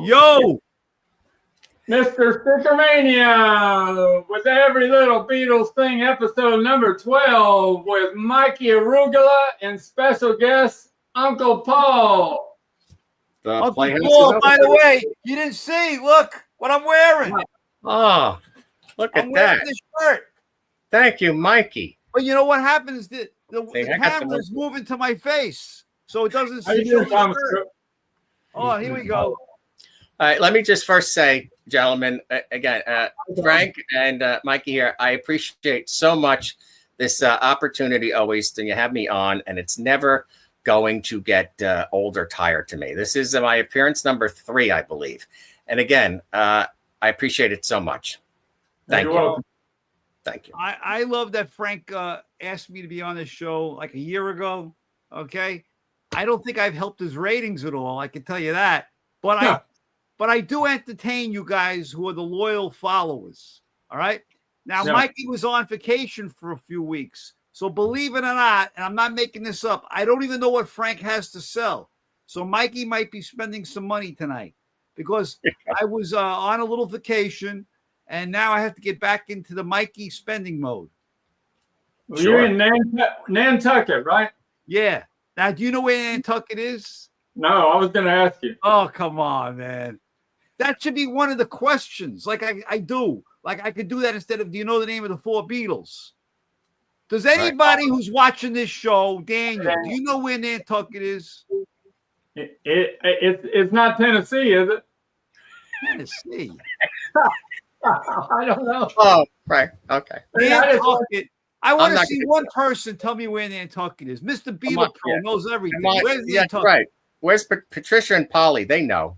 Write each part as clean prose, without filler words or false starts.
Yo, Mr. Stickermania with Every Little Beatles Thing, episode number 12, with Mikey Arugula and special guest Uncle Paul. Uncle Paul, by the way, you didn't see. Look what I'm wearing. Oh, look at I'm wearing that. this shirt. Thank you, Mikey. But you know what happens? The See, I got the camera is moving to my face, so it doesn't How you see doing, the Thomas? shirt. Oh, here we go. All right, let me just first say, gentlemen, again, Frank and Mikey here, I appreciate so much this opportunity always that you have me on, and it's never going to get old or tired to me. This is my appearance number 3, I believe. And again, I appreciate it so much. Thank you. Welcome. Thank you. I love that Frank asked me to be on this show like a year ago. Okay. I don't think I've helped his ratings at all. I can tell you that. But I do entertain you guys who are the loyal followers. All right. Now, Mikey was on vacation for a few weeks. So believe it or not, and I'm not making this up, I don't even know what Frank has to sell. So Mikey might be spending some money tonight because I was on a little vacation, and now I have to get back into the Mikey spending mode. Well, you're in Nantucket, right? Yeah. Now, do you know where Nantucket is? No, I was going to ask you. Oh, come on, man. That should be one of the questions. Like I do. Like I could do that instead of, do you know the name of the 4 Beatles? Does anybody who's watching this show, Daniel, do you know where Nantucket is? It's not Tennessee, is it? Tennessee. I don't know. Oh, right. Okay. Nantucket. I want to see one person tell me where Nantucket is. Mr. Beetle Pro knows everything. Where's Nantucket? Right. Where's Patricia and Polly? They know.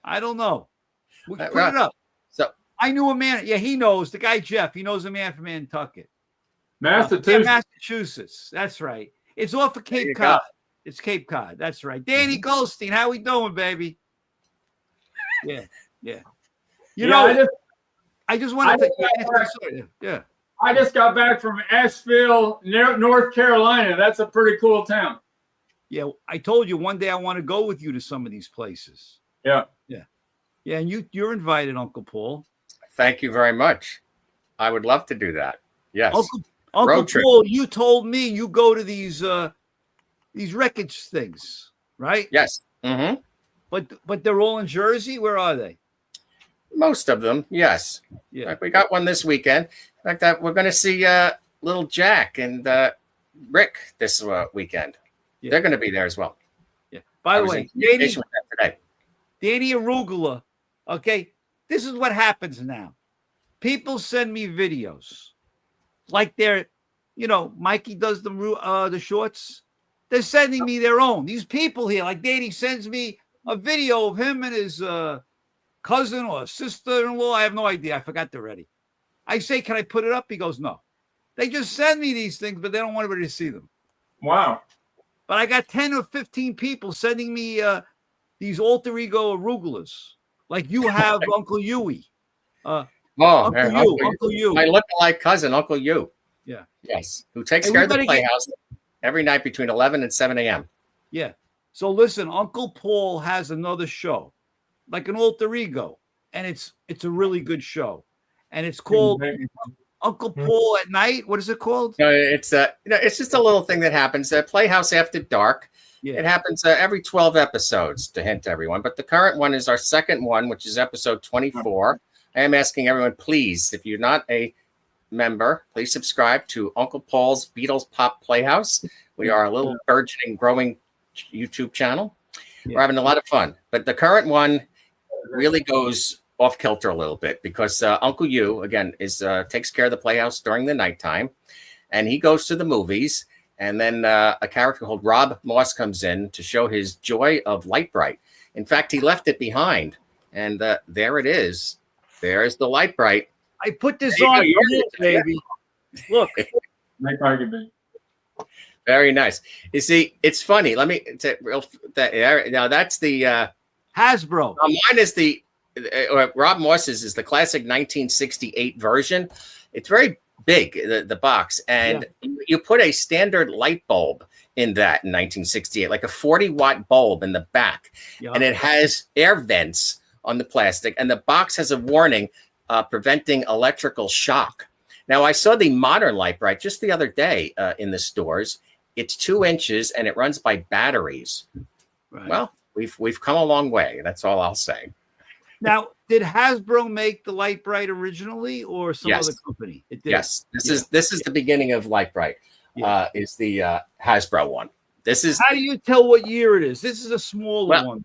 I don't know. Put it up. So I knew a man. Yeah, he knows. The guy Jeff. He knows a man from Nantucket. Massachusetts. Massachusetts. That's right. It's off of Cape Cod. It's Cape Cod. That's right. Danny Goldstein, how we doing, baby? Yeah. You know, I just wanted to. Yeah. I just got back from Asheville, North Carolina. That's a pretty cool town. Yeah, I told you one day I want to go with you to some of these places. Yeah. And you're invited, Uncle Paul. Thank you very much. I would love to do that. Yes. Uncle Paul, you told me you go to these wreckage things, right? Yes. Mm-hmm. But they're all in Jersey. Where are they? Most of them, yes. Yeah. We got one this weekend. In fact, we're going to see little Jack and Rick this weekend. Yeah. They're going to be there as well. Yeah. By the way, Danny Arugula. Okay, this is what happens now. People send me videos like they're, Mikey does the shorts. They're sending me their own. These people here, like Danny sends me a video of him and his cousin or sister-in-law. I have no idea. I forgot already. I say, can I put it up? He goes, no. They just send me these things, but they don't want everybody to see them. Wow. But I got 10 or 15 people sending me these alter ego arugulas, like you have Uncle Yui. Uncle Yu. My lookalike cousin, Uncle Yu. Yeah. Yes. Who takes care of the Playhouse every night between 11 and 7 a.m. Yeah. So listen, Uncle Paul has another show, like an alter ego, and it's a really good show. And it's called Uncle Paul at Night. What is it called? It's just a little thing that happens. Playhouse After Dark. Yeah. It happens every 12 episodes, to hint to everyone. But the current one is our second one, which is episode 24. I am asking everyone, please, if you're not a member, please subscribe to Uncle Paul's Beatles Pop Playhouse. We are a little burgeoning, growing YouTube channel. We're having a lot of fun. But the current one really goes off kilter a little bit because Uncle Yu, again, takes care of the Playhouse during the nighttime. And he goes to the movies. And then a character called Rob Moss comes in to show his joy of lightbrite. In fact, he left it behind. And there it is. There's the lightbrite. I put this on you, baby. Look. Very nice. You see, it's funny. Let me now that's the Hasbro. Mine is the Rob Moss's is the classic 1968 version. It's very big, the box, and you put a standard light bulb in that in 1968, like a 40-watt bulb in the back. Yeah. And it has air vents on the plastic, and the box has a warning preventing electrical shock. Now, I saw the modern lightbrite just the other day in the stores. It's 2 inches, and it runs by batteries. Right. Well, we've come a long way. That's all I'll say. Now, did Hasbro make the lightbrite originally, or some Yes. other company? It did. Yes, this is the beginning of lightbrite. Yeah. Is the Hasbro one. This is How do you tell what year it is? This is a smaller one.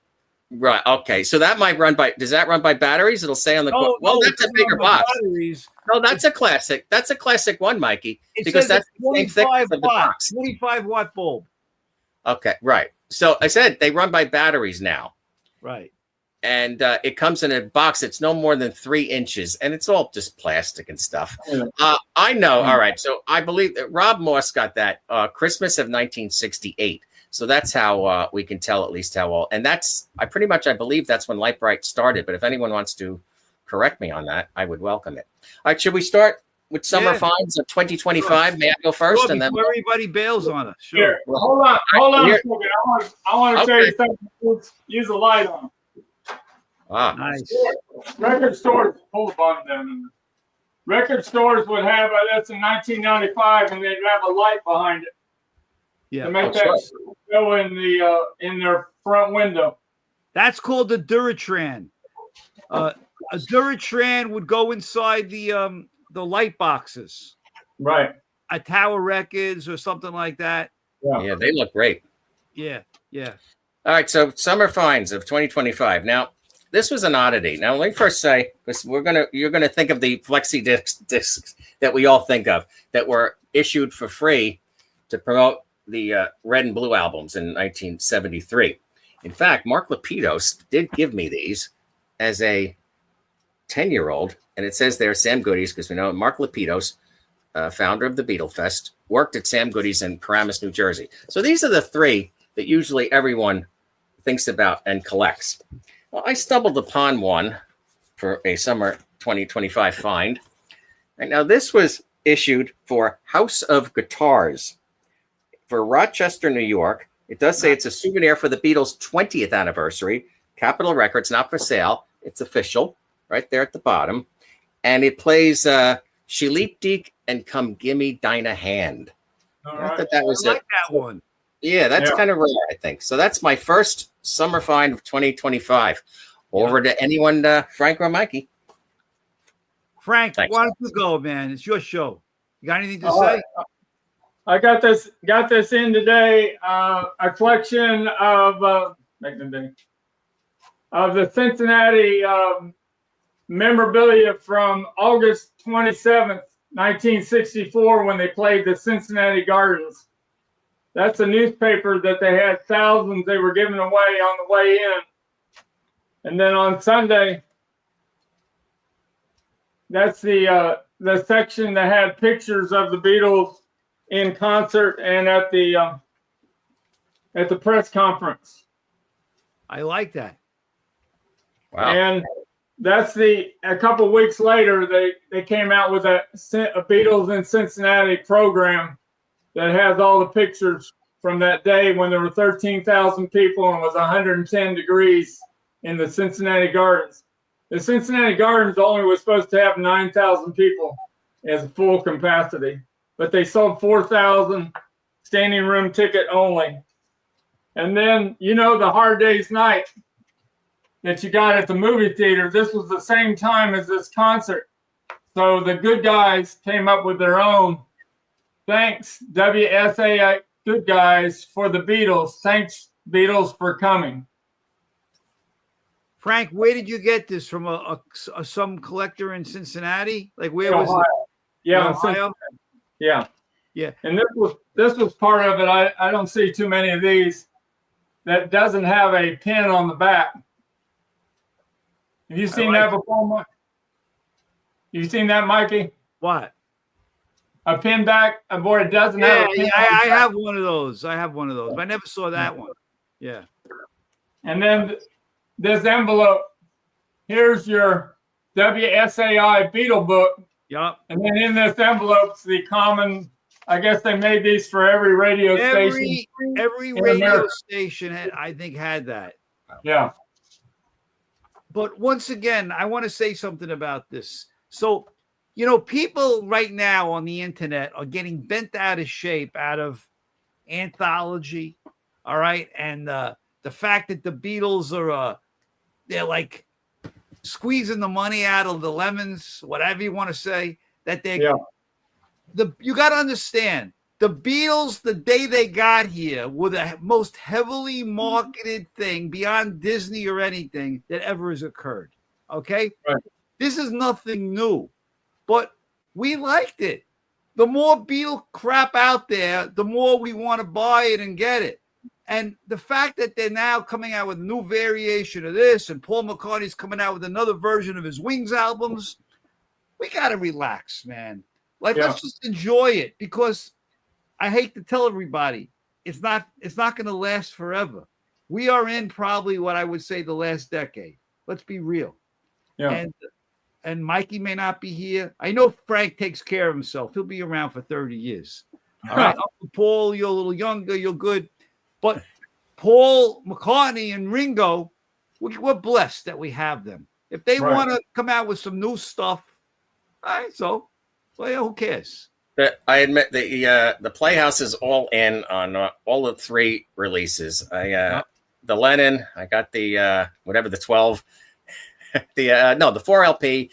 right. Okay, so that might run by. Does that run by batteries? It'll say on the. Well, that's a bigger box. Batteries. No, that's a classic. That's a classic one, Mikey, because that's the same thickness of the box. 25-watt bulb. Okay, right. So I said they run by batteries now. Right. And it comes in a box that's no more than 3 inches, and it's all just plastic and stuff. I know. All right. So I believe that Rob Moss got that Christmas of 1968. So that's how we can tell at least how old. And that's I believe that's when lightbrite started. But if anyone wants to correct me on that, I would welcome it. All right. Should we start with summer finds of 2025? Sure. May I go first? Sure, and then everybody bails on us. Sure. Here, hold on a second. I want to show you something. Use a light on. Ah, nice. Record stores, hold on them. Record stores would have that's in 1995, and they'd have a light behind it to make that show in their front window. That's called the Duratran. A Duratran would go inside the light boxes, right? A Tower Records or something like that. Yeah, they look great. Yeah. All right, so summer finds of 2025. Now, this was an oddity. Now, let me first say, because you're gonna think of the flexi discs that we all think of that were issued for free to promote the Red and Blue albums in 1973. In fact, Mark Lapidus did give me these as a 10-year-old, and it says there Sam Goody's, because we know Mark Lapidus, founder of the Beatle Fest, worked at Sam Goody's in Paramus, New Jersey. So these are the 3 that usually everyone thinks about and collects. Well, I stumbled upon one for a summer 2025 find. Right now, this was issued for House of Guitars for Rochester, New York. It does say it's a souvenir for the Beatles' 20th anniversary. Capitol Records, not for sale. It's official, right there at the bottom. And it plays She Leap Deek and Come Gimme Dinah Hand. All I right. thought that was I like that one. Yeah, that's kind of rare, I think. So that's my first summer find of 2025. Over to anyone, Frank or Mikey. Frank, Thanks. why don't you go, man? It's your show. You got anything to say? I got this in today. A collection of the Cincinnati memorabilia from August 27th, 1964, when they played the Cincinnati Gardens. That's a newspaper that they had thousands they were giving away on the way in. And then on Sunday, that's the section that had pictures of the Beatles in concert and at the press conference. I like that. Wow. And that's a couple weeks later, they came out with a Beatles in Cincinnati program that has all the pictures from that day when there were 13,000 people and it was 110 degrees in the Cincinnati Gardens. The Cincinnati Gardens only was supposed to have 9,000 people as full capacity, but they sold 4,000 standing room ticket only. And then, the Hard Day's Night that you got at the movie theater, this was the same time as this concert. So the good guys came up with their own. Thanks, WSA good guys, for the Beatles. Thanks, Beatles, for coming. Frank, where did you get this from? Some collector in Cincinnati? Like where was Ohio. it? Yeah, Ohio? Yeah. Yeah. And this was part of it. I don't see too many of these that doesn't have a pin on the back. Have you seen that before, Mike? You seen that, Mikey? What? A pin back? Boy, it doesn't have a pin. Yeah, I have one of those. But I never saw that one. Yeah. And then this envelope, here's your WSAI Beatle book. Yep. And then in this envelope's the common I guess they made these for every radio station. Every radio station I think had that. Yeah. But once again, I want to say something about this. So, people right now on the internet are getting bent out of shape out of anthology. All right. And the fact that the Beatles are, they're like squeezing the money out of the lemons, whatever you want to say, that you got to understand the Beatles, the day they got here, were the most heavily marketed thing beyond Disney or anything that ever has occurred. Okay. Right. This is nothing new, but we liked it. The more Beatle crap out there, the more we want to buy it and get it. And the fact that they're now coming out with a new variation of this, and Paul McCartney's coming out with another version of his Wings albums, we got to relax, man. Let's just enjoy it, because I hate to tell everybody, it's not going to last forever. We are in probably what I would say the last decade. Let's be real. Yeah. And Mikey may not be here. I know Frank takes care of himself. He'll be around for 30 years. All right. Uncle Paul, you're a little younger. You're good. But Paul McCartney and Ringo, we're blessed that we have them. If they want to come out with some new stuff, all right, who cares? I admit the Playhouse is all in on all the 3 releases. The Lennon, I got the whatever the 12, the 4 LP,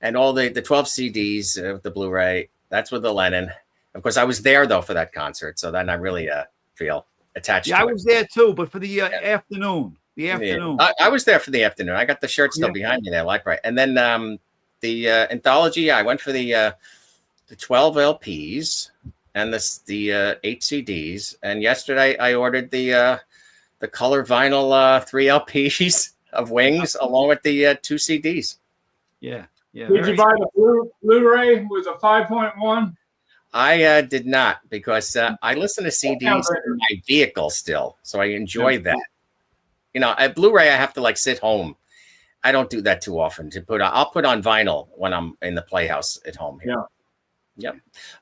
and all the 12 CDs with the Blu-ray. That's with the Lennon. Of course, I was there though for that concert, so then I really feel attached. Yeah, to I was there too, but for the afternoon. The afternoon. Yeah. I was there for the afternoon. I got the shirt still behind me there, lightbrite. And then the anthology, I went for the 12 LPs and the 8 CDs. And yesterday I ordered the color vinyl 3 LPs of Wings along with the 2 CDs. Yeah. Did you buy the Blu-ray with a 5.1? I did not, because I listen to CDs in my vehicle still, so I enjoy that. At Blu-ray I have to sit home. I don't do that too often. I'll put on vinyl when I'm in the Playhouse at home here. Yeah.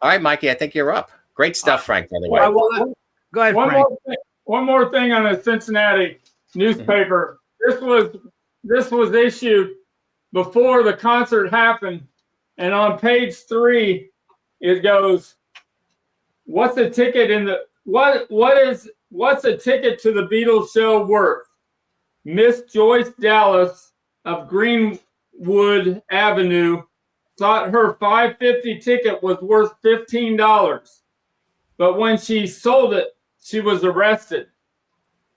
All right, Mikey, I think you're up. Great stuff, Frank, by the way. Go ahead, Frank. One more thing on the Cincinnati newspaper. This was issued before the concert happened, and on page 3 it goes, what's a ticket what's a ticket to the Beatles show worth? Miss Joyce Dallas of Greenwood Avenue thought her $5.50 ticket was worth $15. But when she sold it, she was arrested.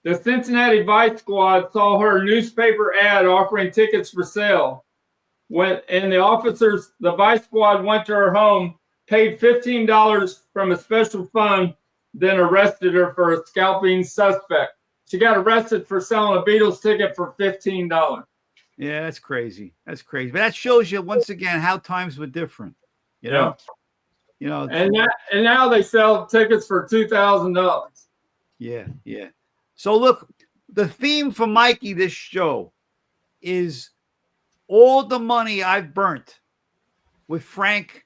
The Cincinnati Vice Squad saw her newspaper ad offering tickets for sale. The Vice Squad went to her home, paid $15 from a special fund, then arrested her for a scalping suspect. She got arrested for selling a Beatles ticket for $15. Yeah, that's crazy. But that shows you once again how times were different. And now they sell tickets for $2,000. Yeah. So look, the theme for Mikey this show is all the money I've burnt with Frank.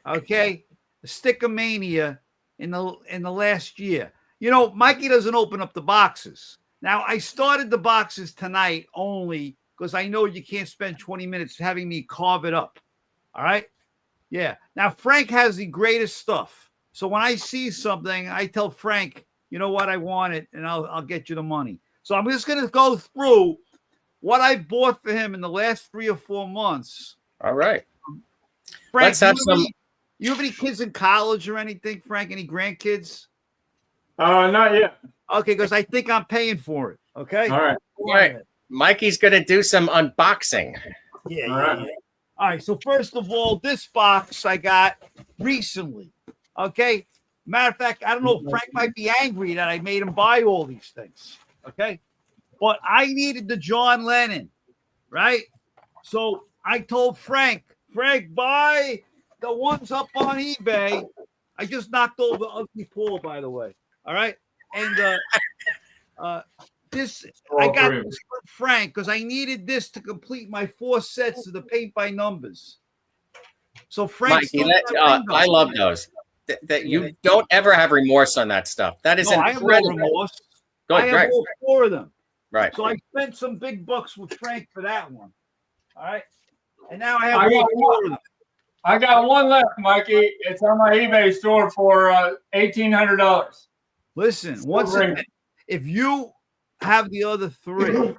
Okay, Stickermania in the last year. Mikey doesn't open up the boxes. Now, I started the boxes tonight only because I know you can't spend 20 minutes having me carve it up. All right? Yeah. Now, Frank has the greatest stuff. So when I see something, I tell Frank, you know what, I want it, and I'll get you the money. So I'm just going to go through what I bought for him in the last 3 or 4 months. All right. Frank, you have any kids in college or anything, Frank? Any grandkids? Not yet. Okay, because I think I'm paying for it. Okay. All right. Mikey's going to do some unboxing. Yeah. All right. So first of all, this box I got recently. Okay. Matter of fact, I don't know if Frank might be angry that I made him buy all these things. Okay. But I needed the John Lennon, right? So I told Frank, buy the ones up on eBay. I just knocked over Ugly Paul, by the way. All right. And this, I got this from Frank because I needed this to complete my 4 sets of the paint by numbers. So Frank, Mikey, I love those. that you don't ever have remorse on that stuff. That is I have no incredible. remorse. Good, I have right. all 4 of them. Right. So I spent some big bucks with Frank for that one. All right. And now I have I got all 4 of them. I got one left, Mikey. It's on my eBay store for $1,800. Listen, once again, if you have the other 3,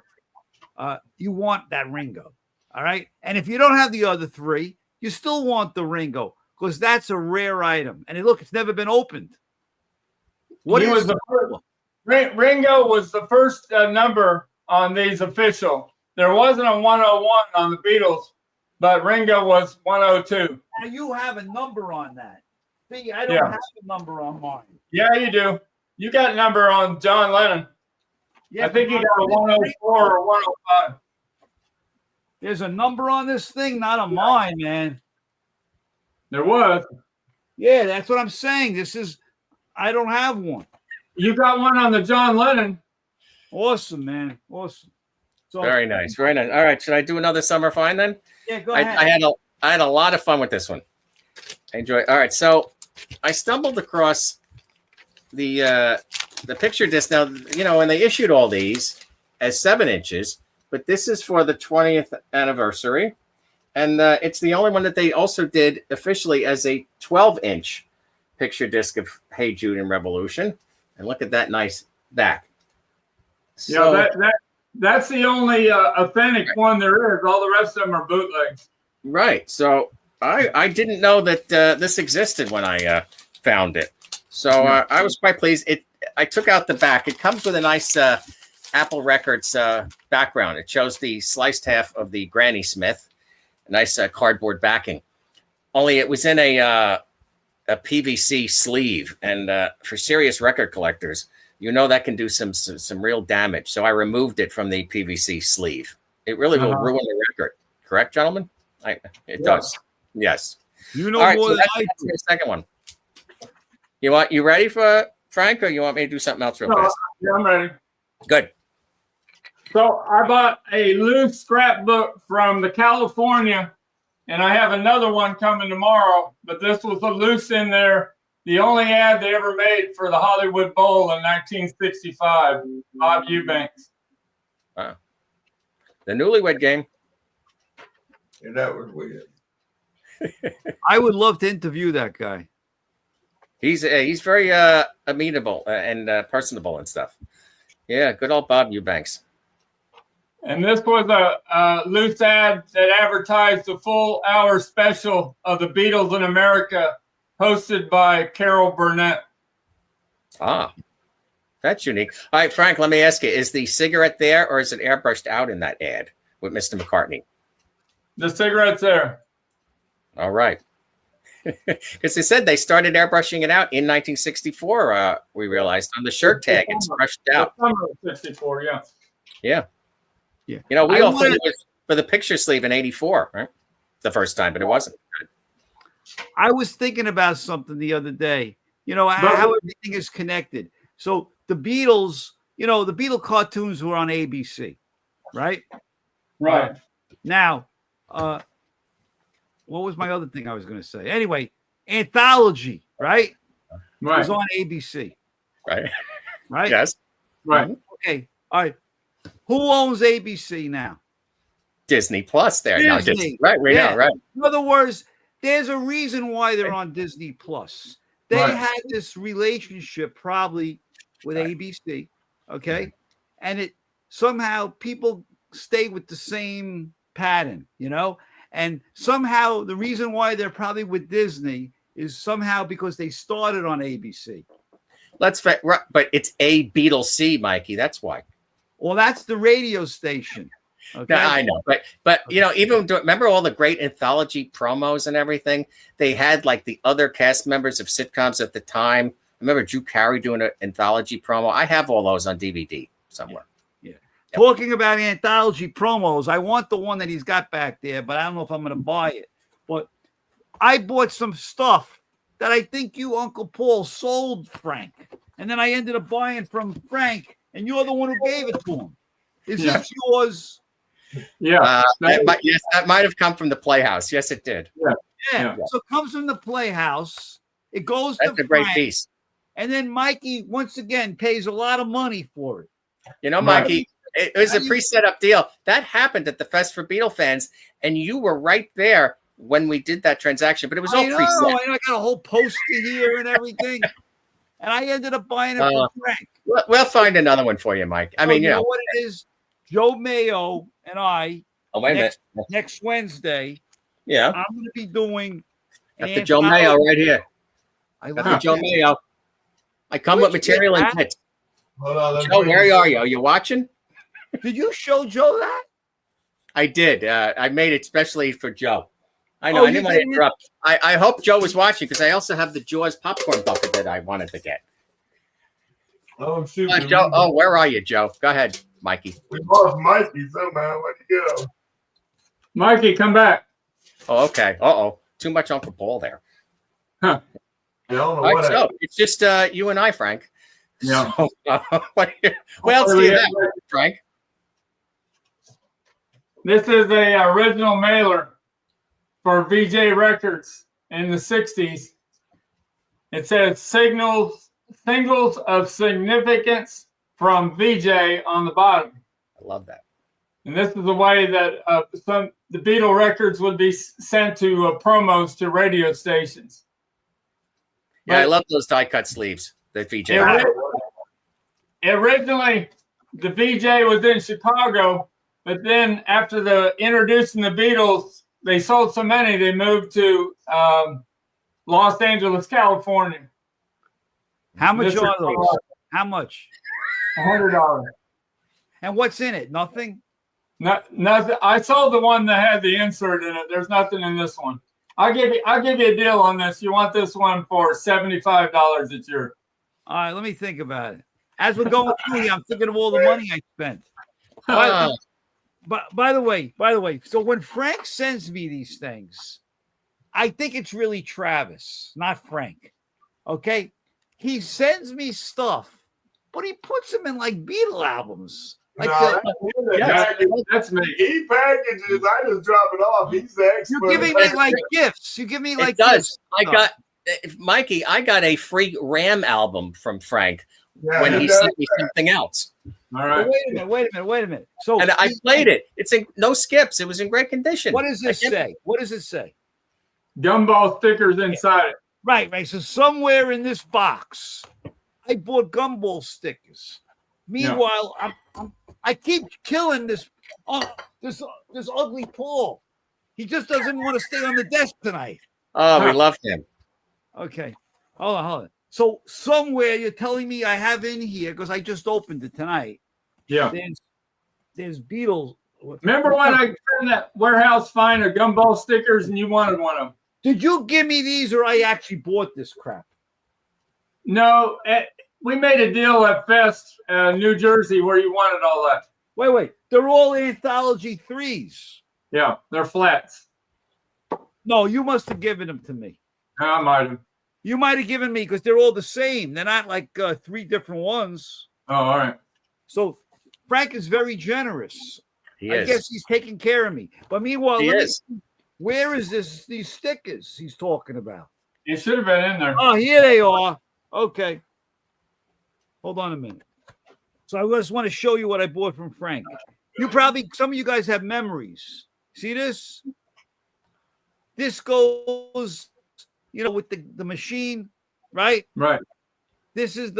you want that Ringo. All right. And if you don't have the other 3, you still want the Ringo because that's a rare item. And look, it's never been opened. Ringo was the first number on these official. There wasn't a 101 on the Beatles, but Ringo was 102. Now you have a number on that. See, I don't have a number on mine. Yeah, you do. You got a number on John Lennon. Yeah, I think you got a 104 or 105. There's a number on this thing, not on mine, man. There was. Yeah, that's what I'm saying. I don't have one. You got one on the John Lennon. Awesome, man. Awesome. So, Very nice. Very nice. All right. Should I do another summer find then? Yeah, go ahead. I had a lot of fun with this one. I enjoy. All right. So I stumbled across the picture disc. Now, when they issued all these as 7 inches, but this is for the 20th anniversary. And it's the only one that they also did officially as a 12-inch picture disc of Hey Jude and Revolution. And look at that nice back. So, that's the only authentic one there is. All the rest of them are bootlegs. Right. So I didn't know that this existed when I found it. So I was quite pleased. I took out the back. It comes with a nice Apple Records background. It shows the sliced half of the Granny Smith. Nice cardboard backing. Only it was in a PVC sleeve, and for serious record collectors, that can do some real damage. So I removed it from the PVC sleeve. It really will ruin the record. Correct, gentlemen? It does. Yes. You know more than I do. That's the second one. You ready for Frank, or you want me to do something else real fast? Yeah, I'm ready. Good. So I bought a loose scrapbook from the California, and I have another one coming tomorrow. But this was a loose in there. The only ad they ever made for the Hollywood Bowl in 1965. Bob Eubanks. Wow. The Newlywed Game. Yeah, that was weird. I would love to interview that guy. He's very amenable and personable and stuff. Yeah, good old Bob Eubanks. And this was a loose ad that advertised the full hour special of the Beatles in America, hosted by Carol Burnett. Ah, that's unique. All right, Frank, let me ask you, is the cigarette there or is it airbrushed out in that ad with Mr. McCartney? The cigarette's there. All right. Because they said they started airbrushing it out in 1964, we realized, on the shirt tag. It's brushed out. Summer of 64, yeah. Yeah. Yeah. We all thought it was for the picture sleeve in 84, right? The first time, but it wasn't. I was thinking about something the other day, how everything is connected. So the Beatles, the Beatle cartoons were on ABC, right? Right. Now, what was my other thing I was going to say? Anyway, Anthology, right? Right. Was on ABC. Right. Right? Yes. Right. Okay. All right. Who owns ABC now? Disney Plus there. No, Disney. Right. We know, right. In other words, there's a reason why they're on Disney Plus. They had this relationship probably with ABC, okay? And it somehow people stay with the same pattern, And somehow the reason why they're probably with Disney is somehow because they started on ABC. But it's A Beatles C, Mikey. That's why. Well, that's the radio station. Okay. No, I know, but even remember all the great anthology promos and everything. They had like the other cast members of sitcoms at the time. I remember Drew Carey doing an anthology promo. I have all those on DVD somewhere. Yeah. Talking about anthology promos, I want the one that he's got back there, but I don't know if I'm going to buy it. But I bought some stuff that I think you, Uncle Paul, sold Frank, and then I ended up buying from Frank, and you're the one who gave it to him. Is this yours? Yeah. Yes, that might have come from the Playhouse. Yes, it did. Yeah. So it comes from the Playhouse, It goes That's to a great Frank, piece. and then Mikey once again pays a lot of money for it. You know, Mikey, it was a pre-set up deal. That happened at the Fest for Beatle fans, and you were right there when we did that transaction, but it was all preset. I got a whole poster here and everything, and I ended up buying it for Frank. We'll find another one for you, Mike. I mean, you know what it is? Joe Mayo and I, next Wednesday, I'm going to be doing got the Joe Mayo right here. I got the Joe Mayo. I come with material and kits. Joe, where are you? Are you watching? Did you show Joe that? I did. I made it specially for Joe. I know. I didn't want to interrupt. I hope Joe was watching because I also have the Jaws popcorn bucket that I wanted to get. Oh, shoot. Joe. Oh, where are you, Joe? Go ahead, Mikey. We lost Mikey somehow. Where'd he go? Mikey, come back. Oh, okay. Uh-oh. Too much Uncle Paul there. Huh. I don't know All what right, so it's just you and I, Frank. Yeah. So, what else do you have, Frank? This is a original mailer for VJ Records in the 60s. It says singles of significance from VJ on the bottom. I love that. And this is the way that the Beatle records would be sent to promos to radio stations. Yeah, I love those die-cut sleeves that VJ. Originally, the VJ was in Chicago, but then after introducing the Beatles, they sold so many, they moved to Los Angeles, California. How much are those? How much? $100. And what's in it? Nothing? Nothing. I sold the one that had the insert in it. There's nothing in this one. I'll give you a deal on this. You want this one for $75? It's yours. All right, let me think about it. As we're going through here, I'm thinking of all the money I spent. By the way, so when Frank sends me these things, I think it's really Travis, not Frank. Okay? He sends me stuff, but he puts them in like Beatle albums. Like that's me. He packages. I just drop it off. He's the expert. You're giving me like gifts. You give me like gifts. Mikey, I got a free Ram album from Frank when he sent me something else. All right. Well, wait a minute. So and I played it. It's in no skips. It was in great condition. What does this say? What does it say? Gumball stickers inside it. Right. So somewhere in this box, I bought gumball stickers. Meanwhile, I keep killing this ugly Paul. He just doesn't want to stay on the desk tonight. Oh, we loved him. Okay. Hold on. So somewhere you're telling me I have in here, because I just opened it tonight. Yeah. There's Beatles. Remember when I found that warehouse find of gumball stickers and you wanted one of them? Did you give me these or I actually bought this crap? No, we made a deal at Fest, New Jersey, where you wanted all that. Wait. They're all Anthology 3s. Yeah, they're flats. No, you must have given them to me. I might have. You might have given me because they're all the same. They're not like 3 different ones. Oh, all right. So Frank is very generous. I guess he's taking care of me. But meanwhile, where is these stickers he's talking about? It should have been in there. Oh, here they are. Okay. Hold on a minute. So I just want to show you what I bought from Frank. Some of you guys have memories. See this? This goes, with the machine, right? Right. This is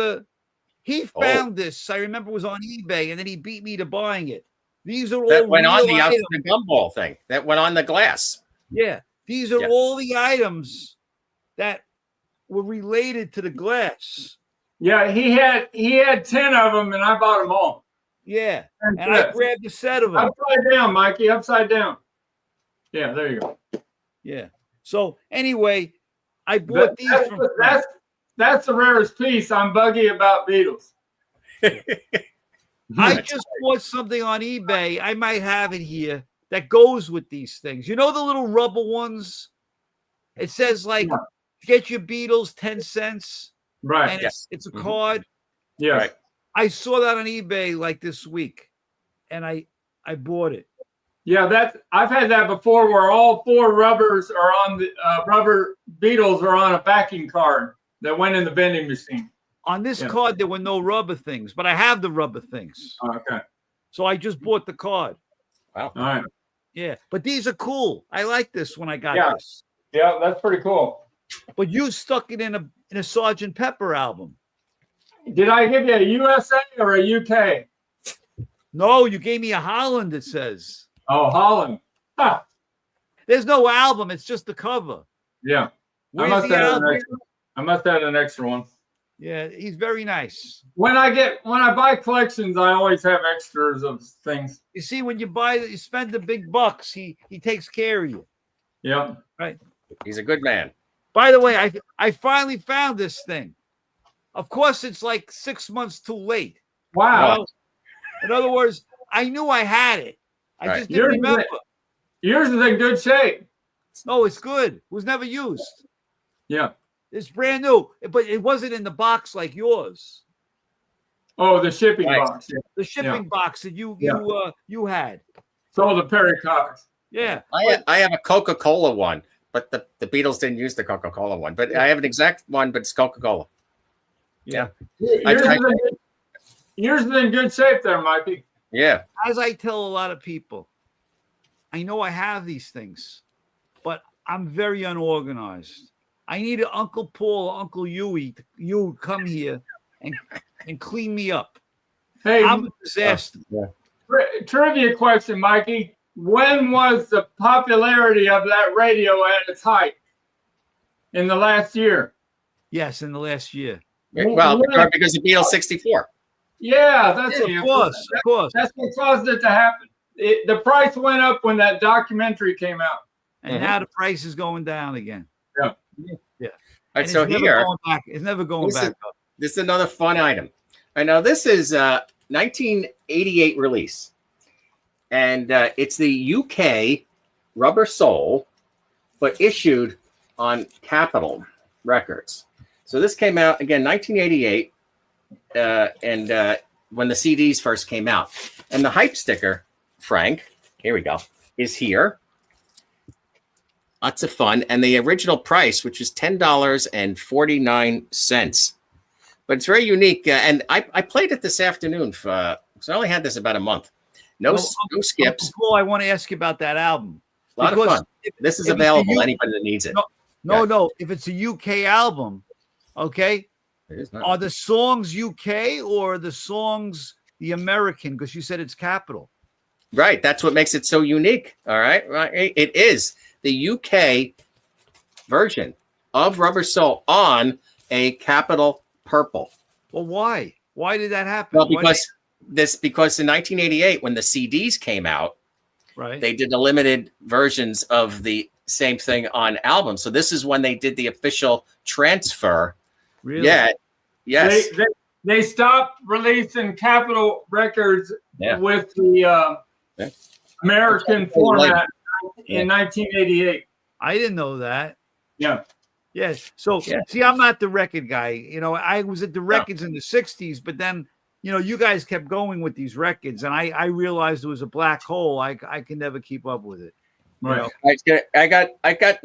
he found this. I remember it was on eBay, and then he beat me to buying it. These are all that went on items. the gumball thing. That went on the glass. Yeah. These are all the items that were related to the glass. Yeah, he had 10 of them, and I bought them all. Yeah, and I grabbed a set of them. Upside down, Mikey, upside down. Yeah, there you go. Yeah. So anyway, I bought these from Frank. That's the rarest piece. I'm buggy about Beatles. I just bought something on eBay. I might have it here that goes with these things. You know the little rubber ones? It says get your Beatles 10 cents. Right. And it's a card. Yeah. Right. I saw that on eBay like this week, and I bought it. Yeah, I've had that before, where all four rubbers are on the rubber Beatles are on a backing card that went in the vending machine. On this card, there were no rubber things, but I have the rubber things. Okay. So I just bought the card. Wow. All right. Yeah, but these are cool. I like this when I got this. Yeah, that's pretty cool. But you stuck it in a Sgt. Pepper album. Did I give you a USA or a UK? No, you gave me a Holland, it says. Oh, Holland. Huh. There's no album. It's just the cover. Yeah. Where's I the album? must have an extra one. Yeah, he's very nice. When I buy collections, I always have extras of things. You see, when you spend the big bucks, he takes care of you. Yeah. Right. He's a good man. By the way, I finally found this thing. Of course, it's like 6 months too late. Wow. You know? In other words, I knew I had it. I just didn't remember. Yours is in good shape. No, it's good. It was never used. Yeah. It's brand new, but it wasn't in the box like yours. Oh, the shipping box. Yeah. The shipping box that you had. Sold to Perry Cox. Yeah. I have a Coca-Cola one, but the Beatles didn't use the Coca-Cola one. But I have an exact one, but it's Coca-Cola. Yeah. Yours is in good shape there, Mikey. Yeah. As I tell a lot of people, I know I have these things, but I'm very unorganized. I need an Uncle Paul or Uncle Huey to come here and clean me up. Hey, I'm a disaster. Trivia question, Mikey. When was the popularity of that radio at its height? In the last year? Yes, in the last year. Well, because the Beatles 64. Yeah, that's of course. That's what caused it to happen. The price went up when that documentary came out. And now the price is going down again. Yeah. Yeah. All right, so here, it's never going back up. This is another fun item. I know this is 1988 release. And it's the UK Rubber Soul, but issued on Capitol Records. So this came out, again, 1988, and when the CDs first came out. And the hype sticker, Frank, here we go, is here. Lots of fun. And the original price, which is $10.49. But it's very unique. And I played it this afternoon, so I only had this about a month. No skips. Paul, I want to ask you about that album. A lot of fun. This is available to anybody that needs it. No. If it's a UK album, okay, are the songs UK or the songs the American? Because you said it's Capitol. Right. That's what makes it so unique. All right. Right. It is the UK version of Rubber Soul on a Capitol purple. Well, why? Why did that happen? Well, because in 1988, when the CDs came out, right, they did the limited versions of the same thing on albums. So this is when they did the official transfer. Really? Yeah. Yes. They stopped releasing Capitol Records with the American format in 1988. I didn't know that. Yeah. Yes. So see, I'm not the record guy. You know, I was at the records in the 60s, but then, you know, you guys kept going with these records, and I realized it was a black hole. I can never keep up with it. Right. I got.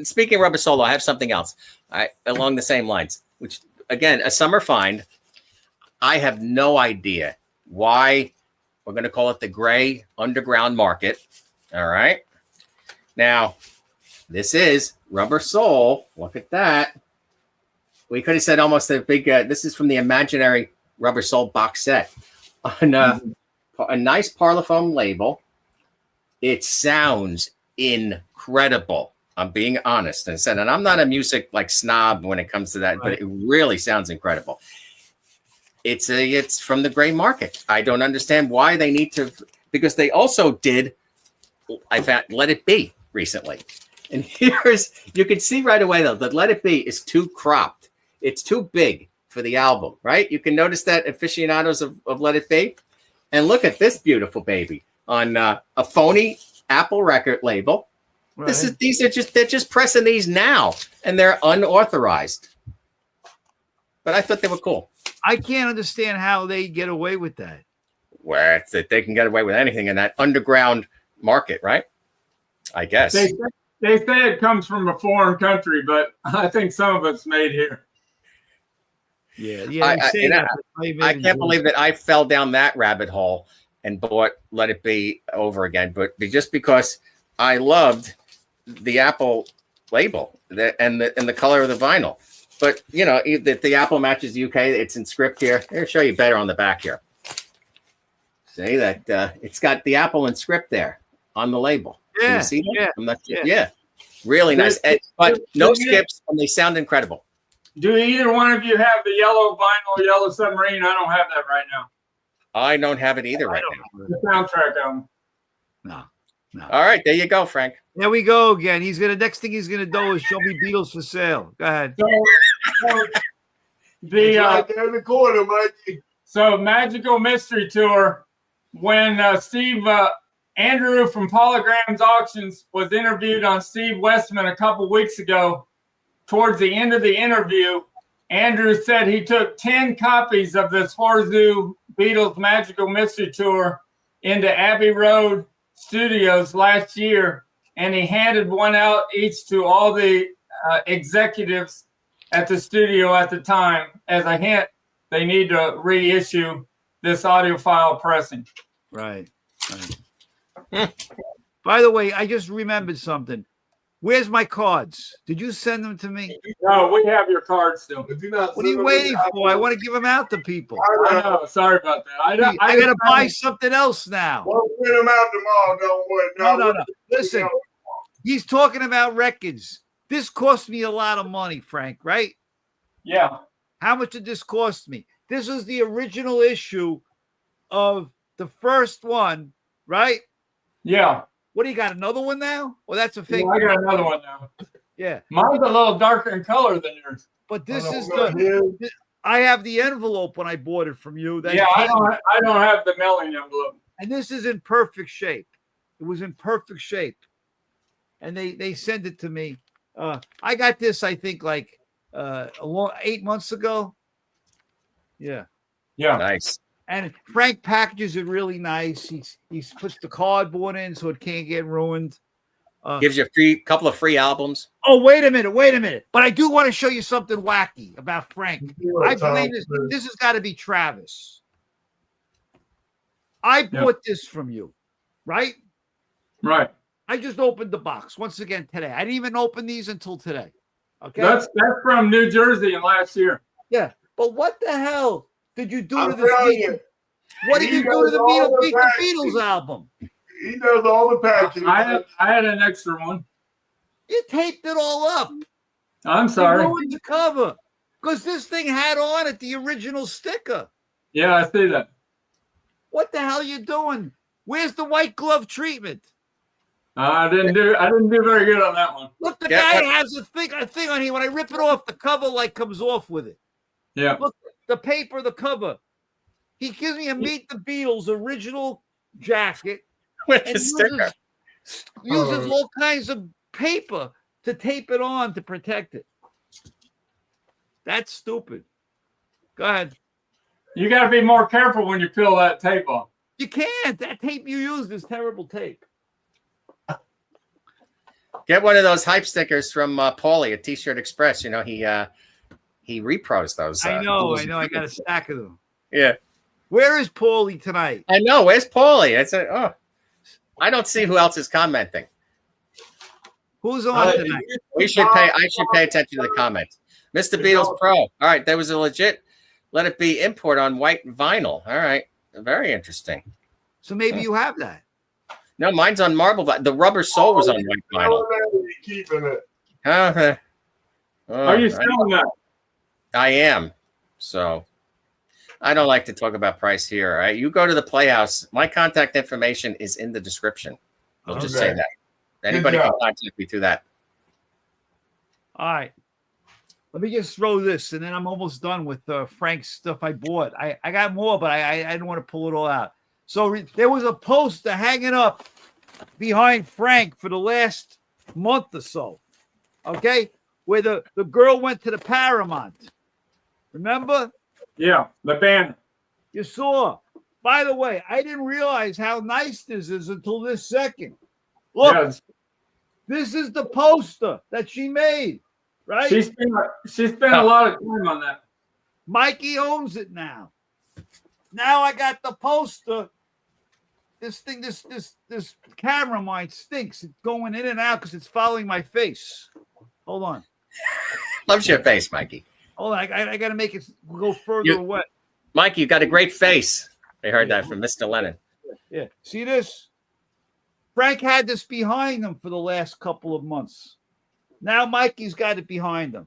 Speaking of Rubber Soul, I have something else. Along the same lines, which again, a summer find. I have no idea why we're going to call it the gray underground market. All right. Now, this is Rubber Soul. Look at that. We could have said almost a big. This is from the Imaginary Rubber Soul box set on a nice Parlophone label. It sounds incredible. I'm being honest and said, and I'm not a music like snob when it comes to that, but it really sounds incredible. It's from the gray market. I don't understand why they need to, because they also did, I found Let It Be recently. And you can see right away though, that Let It Be is too cropped. It's too big for the album, right? You can notice that, aficionados of Let It Be. And look at this beautiful baby on a phony Apple record label. Right. They're just pressing these now, and they're unauthorized. But I thought they were cool. I can't understand how they get away with that. Where they can get away with anything in that underground market, right? I guess. They say it comes from a foreign country, but I think some of it's made here. Yeah. I can't believe that I fell down that rabbit hole and bought Let It Be over again, but just because I loved the Apple label and the color of the vinyl. But you know, the Apple matches the UK. It's in script here. I'll show you better on the back here. See that it's got the Apple in script there on the label. Yeah, Can you see that? yeah, I'm not, yeah, really nice. But no skips, and they sound incredible. Do either one of you have the yellow vinyl Yellow Submarine? I don't have that right now. I don't have it either right now. The soundtrack album. No. All right, there you go, Frank. There we go again. Next thing he's gonna do is show me Beatles for sale. Go ahead. So the right there in the corner, Mikey. So Magical Mystery Tour, when Andrew from Polygram's Auctions was interviewed on Steve Westman a couple weeks ago, towards the end of the interview, Andrew said he took 10 copies of this Horzu Beatles Magical Mystery Tour into Abbey Road Studios last year, and he handed one out each to all the executives at the studio at the time as a hint they need to reissue this audiophile pressing. Right. By the way, I just remembered something. Where's my cards? Did you send them to me? No, we have your cards still. What are you waiting for? I want to give them out to people. I know. Sorry about that. I got to buy something else now. We'll print them out tomorrow. Don't worry. No. Listen, he's talking about records. This cost me a lot of money, Frank, right? Yeah. How much did this cost me? This was the original issue of the first one, right? Yeah. What do you got? Another one now? Well, that's a fake. Yeah, I got another one now. Yeah. Mine's a little darker in color than yours. But this is the. I have the envelope when I bought it from you. Yeah, I don't have the mailing envelope. And this is in perfect shape. It was in perfect shape. And they sent it to me. I got this, I think, like 8 months ago. Yeah. Yeah. Nice. And Frank packages it really nice. He puts the cardboard in so it can't get ruined. Gives you a couple of free albums. Oh, wait a minute. But I do want to show you something wacky about Frank. I believe this has got to be Travis. I bought this from you, right? Right. I just opened the box once again today. I didn't even open these until today. Okay. That's from New Jersey and last year. Yeah. But what the hell did you do to the What did you do to the Beatles album? He does all the packing. I had an extra one. You taped it all up. I'm sorry. You ruined the cover because this thing had on it the original sticker. Yeah, I see that. What the hell are you doing? Where's the white glove treatment? I didn't do very good on that one. Look, the guy has a thing on here. When I rip it off, the cover like comes off with it. Yeah. Look, the paper, the cover. He gives me a Meet the Beatles original jacket with the sticker. Uses all kinds of paper to tape it on to protect it. That's stupid. Go ahead. You got to be more careful when you peel that tape off. You can't. That tape you used is terrible tape. Get one of those hype stickers from Paulie at T-Shirt Express. You know, he repros those. I know. I got a stack of them. Yeah. Where is Paulie tonight? I know. Where's Paulie? I don't see who else is commenting. Who's on tonight? I should pay attention to the comments. Mr. Beatles Pro. All right, there was a legit Let It Be import on white vinyl. All right, very interesting. So maybe you have that. No, mine's on marble. The rubber sole was on white vinyl. Keeping it. Are you selling that? I am. So I don't like to talk about price here. All right, you go to the Playhouse. My contact information is in the description. I'll just say that. Anybody can contact me through that. All right. Let me just throw this, and then I'm almost done with Frank's stuff I bought. I got more, but I didn't want to pull it all out. So there was a poster hanging up behind Frank for the last month or so, okay, where the girl went to the Paramount. Remember? Yeah, the banner. You saw. By the way, I didn't realize how nice this is until this second. Look, This is the poster that she made, right? She spent a lot of time on that. Mikey owns it now. Now I got the poster. This thing, this camera of mine stinks. It's going in and out because it's following my face. Hold on. Loves your face, Mikey. Hold on. I got to make it go further away. Mikey, you got a great face. I heard that from Mr. Lennon. Yeah. See this? Frank had this behind him for the last couple of months. Now Mikey's got it behind him.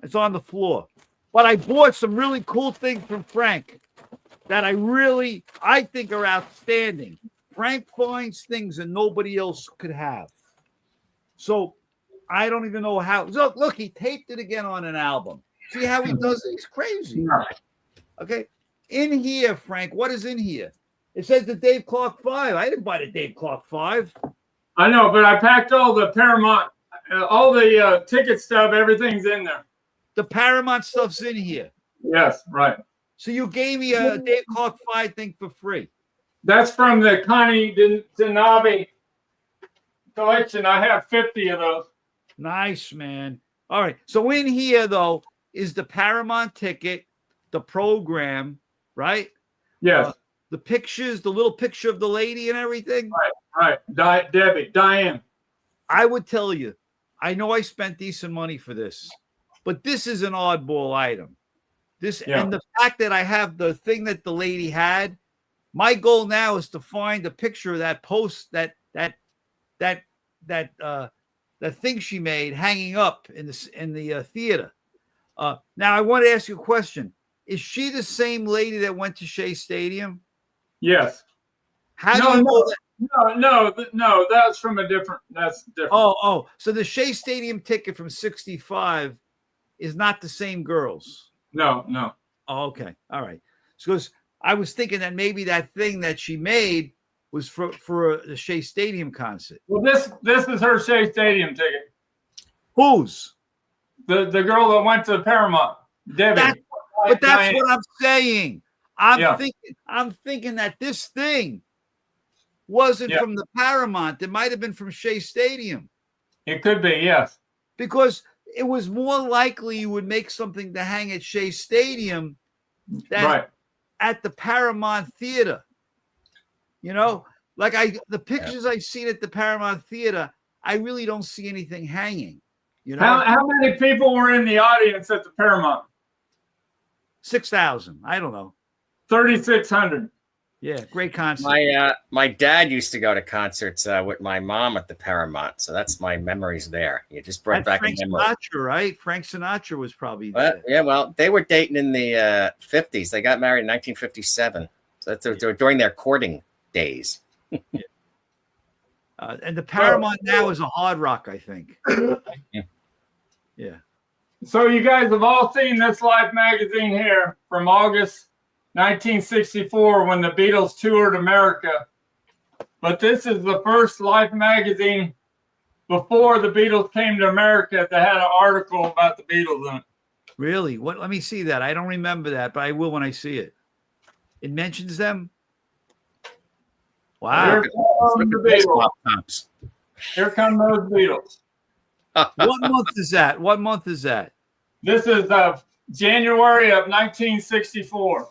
It's on the floor. But I bought some really cool things from Frank that I think are outstanding. Frank finds things that nobody else could have. So I don't even know how. Look, he taped it again on an album. See how he does it? He's crazy. Okay. In here, Frank, what is in here? It says the Dave Clark 5. I didn't buy the Dave Clark 5. I know, but I packed all the Paramount, all the ticket stuff. Everything's in there. The Paramount stuff's in here. Yes, right. So you gave me a Dave Clark 5 thing for free. That's from the Connie Dinavi collection. I have 50 of those. Nice, man. All right. So in here, though, is the Paramount ticket, the program, right? Yes. The pictures, the little picture of the lady and everything. Right. Diane. I would tell you, I know I spent decent money for this, but this is an oddball item. And the fact that I have the thing that the lady had, my goal now is to find a picture of that post, that thing she made hanging up in the theater. Now I want to ask you a question. Is she the same lady that went to Shea Stadium? Yes. How do you know that? No, that's from that's different. Oh, so the Shea Stadium ticket from 65 is not the same girls. No. Oh, okay. All right. Because I was thinking that maybe that thing that she made was for the Shea Stadium concert. Well, this is her Shea Stadium ticket. Whose? The girl that went to Paramount, Debbie. But that's what I'm saying. I'm thinking that this thing wasn't from the Paramount. It might have been from Shea Stadium. It could be, yes. Because it was more likely you would make something to hang at Shea Stadium than at the Paramount Theater. You know, like the pictures I've seen at the Paramount Theater, I really don't see anything hanging. You know, how many people were in the audience at the Paramount? 6,000. I don't know. 3,600. Yeah, great concert. My dad used to go to concerts with my mom at the Paramount, so that's my memories there. You just brought back Frank a memory. Sinatra, right? Frank Sinatra was probably there. Yeah, well, they were dating in the 50s. They got married in 1957. So that's during their courting days. And the Paramount now is a Hard Rock, I think. Yeah. So you guys have all seen this Life magazine here from August 1964 when the Beatles toured America. But this is the first Life magazine before the Beatles came to America that had an article about the Beatles in it. Really? What? Let me see that. I don't remember that, but I will when I see it. It mentions them. Wow. Here come the Beatles. Here come those Beatles. What month is that? What month is that? This is January of 1964.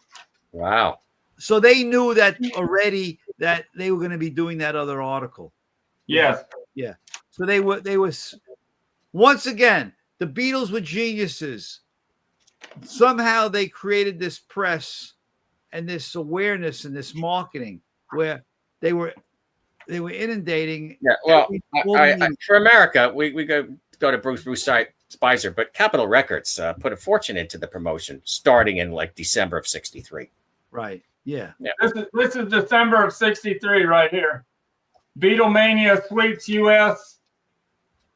Wow. So they knew that already that they were going to be doing that other article. Yes. Yeah. So they were once again, the Beatles were geniuses. Somehow they created this press and this awareness and this marketing where they were inundating. Yeah. Well, for America, we go to Bruce Spicer, but Capitol Records put a fortune into the promotion starting in like December of 63. Right. Yeah. This is December of 63 right here. Beatlemania sweeps US.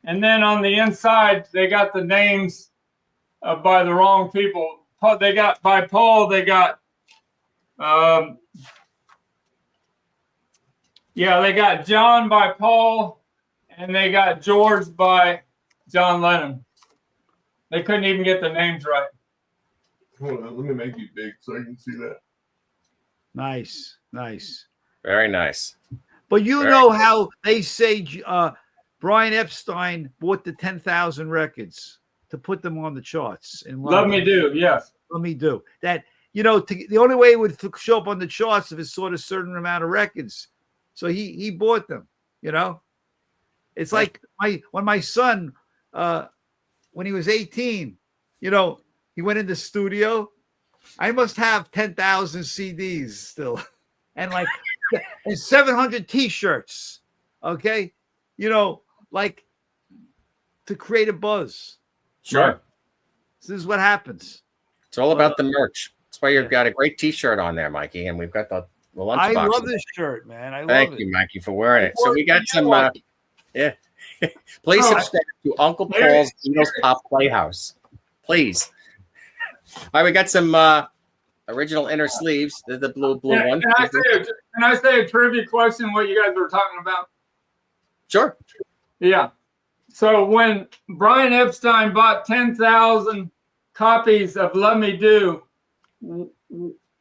And then on the inside, they got the names by the wrong people. They got by Paul, they got they got John by Paul, and they got George by John Lennon. They couldn't even get the names right. Hold on, let me make you big so you can see that. Nice. Very nice. But you know how they say Brian Epstein bought the 10,000 records to put them on the charts in London. Love Me Do, yes. Let Me Do. That, the only way it would show up on the charts if it sold a certain amount of records. So he bought them, It's like when my son, when he was 18, he went in the studio. I must have 10,000 CDs still and and 700 T-shirts. Okay. Like to create a buzz. Sure. Right? This is what happens. It's all about the merch. That's why you've got a great T-shirt on there, Mikey, and we've got the lunchbox. I love this shirt, man. Thank you, Mikey, for wearing it. So we got some. Please subscribe to Uncle Pauls Beatles Pop Playhouse. Please. All right, we got some original inner sleeves. The blue one. Can I say a trivia question? What you guys were talking about? Sure. Yeah. So when Brian Epstein bought 10,000 copies of Love Me Do,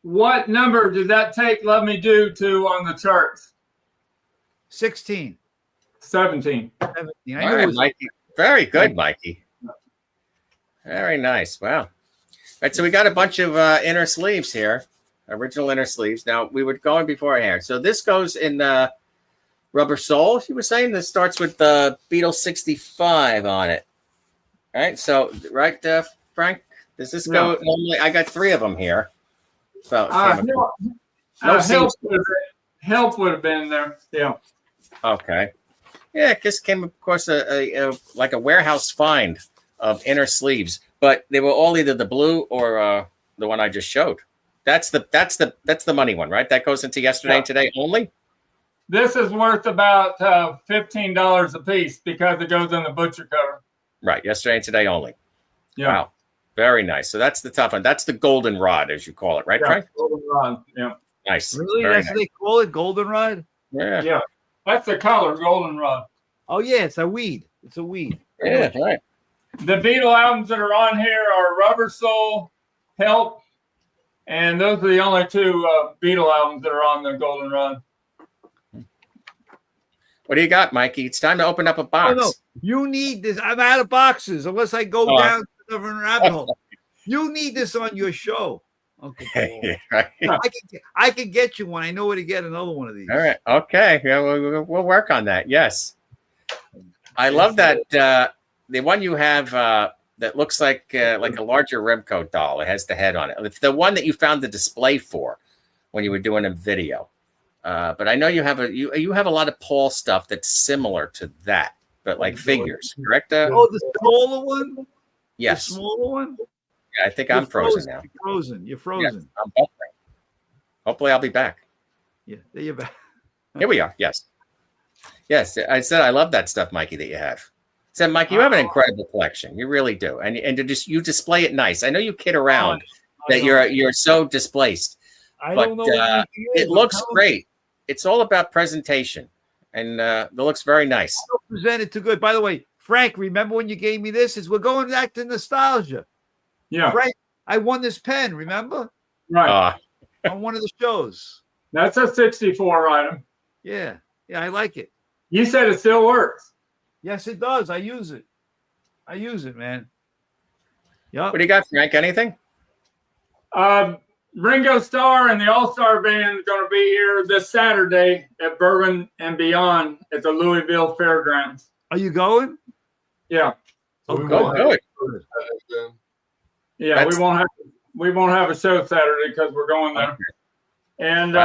what number did that take Love Me Do to on the charts? 16. 17. 17. All right, Mikey. Very good, Mikey. Very nice. Wow. All right, so we got a bunch of inner sleeves here, original inner sleeves. Now, we were going beforehand. So this goes in rubber sole. You were saying this starts with the Beatles 65 on it. All right, so, Frank? Does this go normally? I got 3 of them here. So, help would have been there. Yeah. Okay. Yeah, it just came across a warehouse find of inner sleeves, but they were all either the blue or the one I just showed. That's the money one, right? That goes into yesterday and today only. This is worth about $15 a piece because it goes in the butcher cover. Right, yesterday and today only. Yeah. Wow, very nice. So that's the tough one. That's the goldenrod, as you call it, right, Frank? Goldenrod. Yeah. Nice. Really? Very That's nice. what they call it, goldenrod? Yeah. Yeah. That's the color, goldenrod. Oh yeah, it's a weed. It's a weed. Yeah, right. The Beatle albums that are on here are Rubber Soul, Help, and those are the only 2 Beatle albums that are on the goldenrod. What do you got, Mikey? It's time to open up a box. No. You need this. I'm out of boxes unless I go down to the rabbit hole. You need this on your show, Uncle Paul. Right. I can get you one. I know where to get another one of these. All right. Okay. Yeah, we'll work on that. Yes. I love that. The one you have that looks like a larger Remco doll. It has the head on it. It's the one that you found the display for when you were doing a video. But I know you have a lot of Paul stuff that's similar to that, but like figures, correct? The smaller one? Yes. The smaller one? Yeah, I think I'm frozen now. You're frozen. Yes, I'm buffering. Hopefully I'll be back. Yeah, there you're back. Here we are. Yes. Yes, I said I love that stuff, Mikey, that you have. I said, Mike, you have an incredible collection. You really do. And you display it nice. I know you kid around that you're so displaced. I don't know. It looks great. It's all about presentation. And it looks very nice. Presented too good. By the way, Frank, remember when you gave me this? We're going back to nostalgia. Yeah. Frank, I won this pen, remember? Right. On one of the shows. That's a 64 item. Yeah. Yeah, I like it. You said it still works. Yes, it does. I use it. Man. Yeah. What do you got, Frank? Anything? Ringo Starr and the All-Star Band is going to be here this Saturday at Bourbon and Beyond at the Louisville Fairgrounds. Are you going? Yeah. Oh, good. Yeah, we won't have a show Saturday because we're going there. And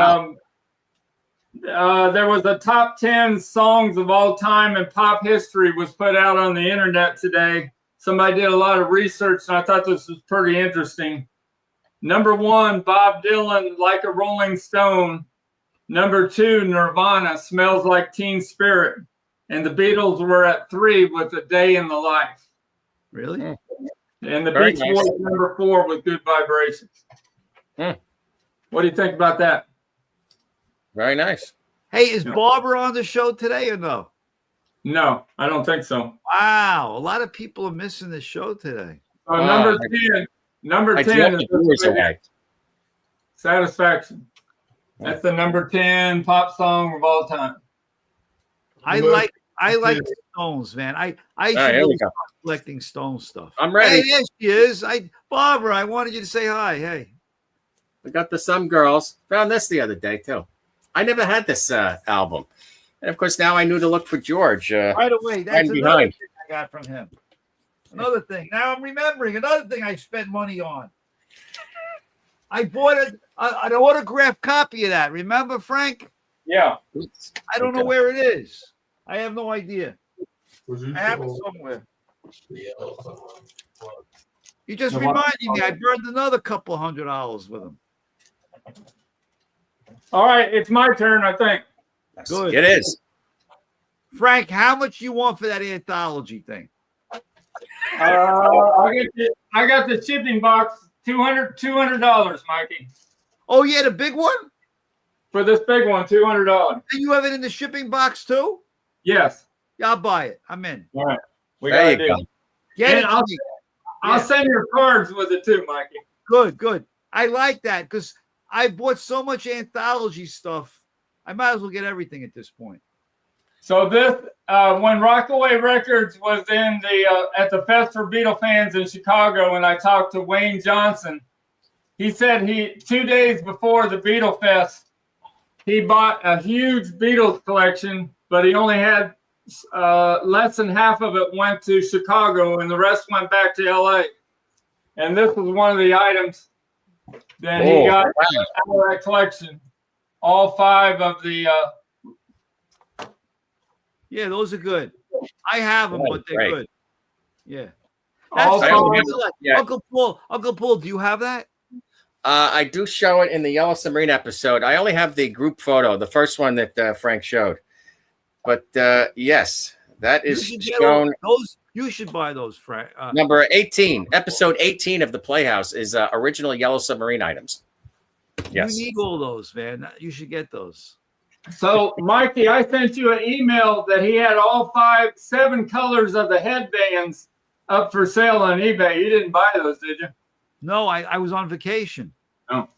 there was a top 10 songs of all time in pop history was put out on the internet today. Somebody did a lot of research, and I thought this was pretty interesting. Number 1, Bob Dylan, Like a Rolling Stone. Number 2, Nirvana, Smells Like Teen Spirit. And the Beatles were at 3 with A Day in the Life. Really? And the Beach Boys number 4 with Good Vibrations. What do you think about that? Very nice. Hey, is Barbara on the show today or no? No, I don't think so. Wow. A lot of people are missing the show today. Number 10 is Satisfaction. That's the number 10 pop song of all time. I I like Stones, man. I right, should here we really go. start collecting Stone stuff. I'm ready. Hey, there she is. Barbara, I wanted you to say hi. Hey. We got the Some Girls. Found this the other day, too. I never had this album. And, of course, now I knew to look for George. Right away. That's right another behind. thing I got from him. Another thing. Now I'm remembering another thing I spent money on. I bought an autographed copy of that. Remember, Frank? Yeah. I don't know where it is. I have no idea. Was I have it somewhere. You just reminded me. I burned another couple $100 with him. All right, it's my turn, I think. Good. It is. Frank, how much you want for that anthology thing? I got the shipping box, $200, Mikey. Oh, yeah, the big one? For this big one, $200. And you have it in the shipping box too? Yes. Yeah, I'll buy it. I'm in. All right. We There got you to go. Get And it. I'll to me. I'll send your cards with it too, Mikey. Good. I like that because I bought so much anthology stuff. I might as well get everything at this point. So this, when Rockaway Records was in the at the Fest for Beatle fans in Chicago, and I talked to Wayne Johnson, he said 2 days before the Beatle Fest, he bought a huge Beatles collection, but he only had less than half of it went to Chicago, and the rest went back to LA. And this was one of the items that he got out of that collection. All 5 of the. Yeah, those are good. I have them, but they're good. Yeah. All That's five. Yeah. Uncle Paul, do you have that? I do show it in the Yellow Submarine episode. I only have the group photo, the first one that Frank showed. But yes, that is shown. You should buy those, Frank. Number 18, episode 18 of the Playhouse is original Yellow Submarine items. Yes. You need all those, man. You should get those. So, Mikey, I sent you an email that he had all 7 colors of the headbands up for sale on eBay. You didn't buy those, did you? No, I was on vacation. Oh.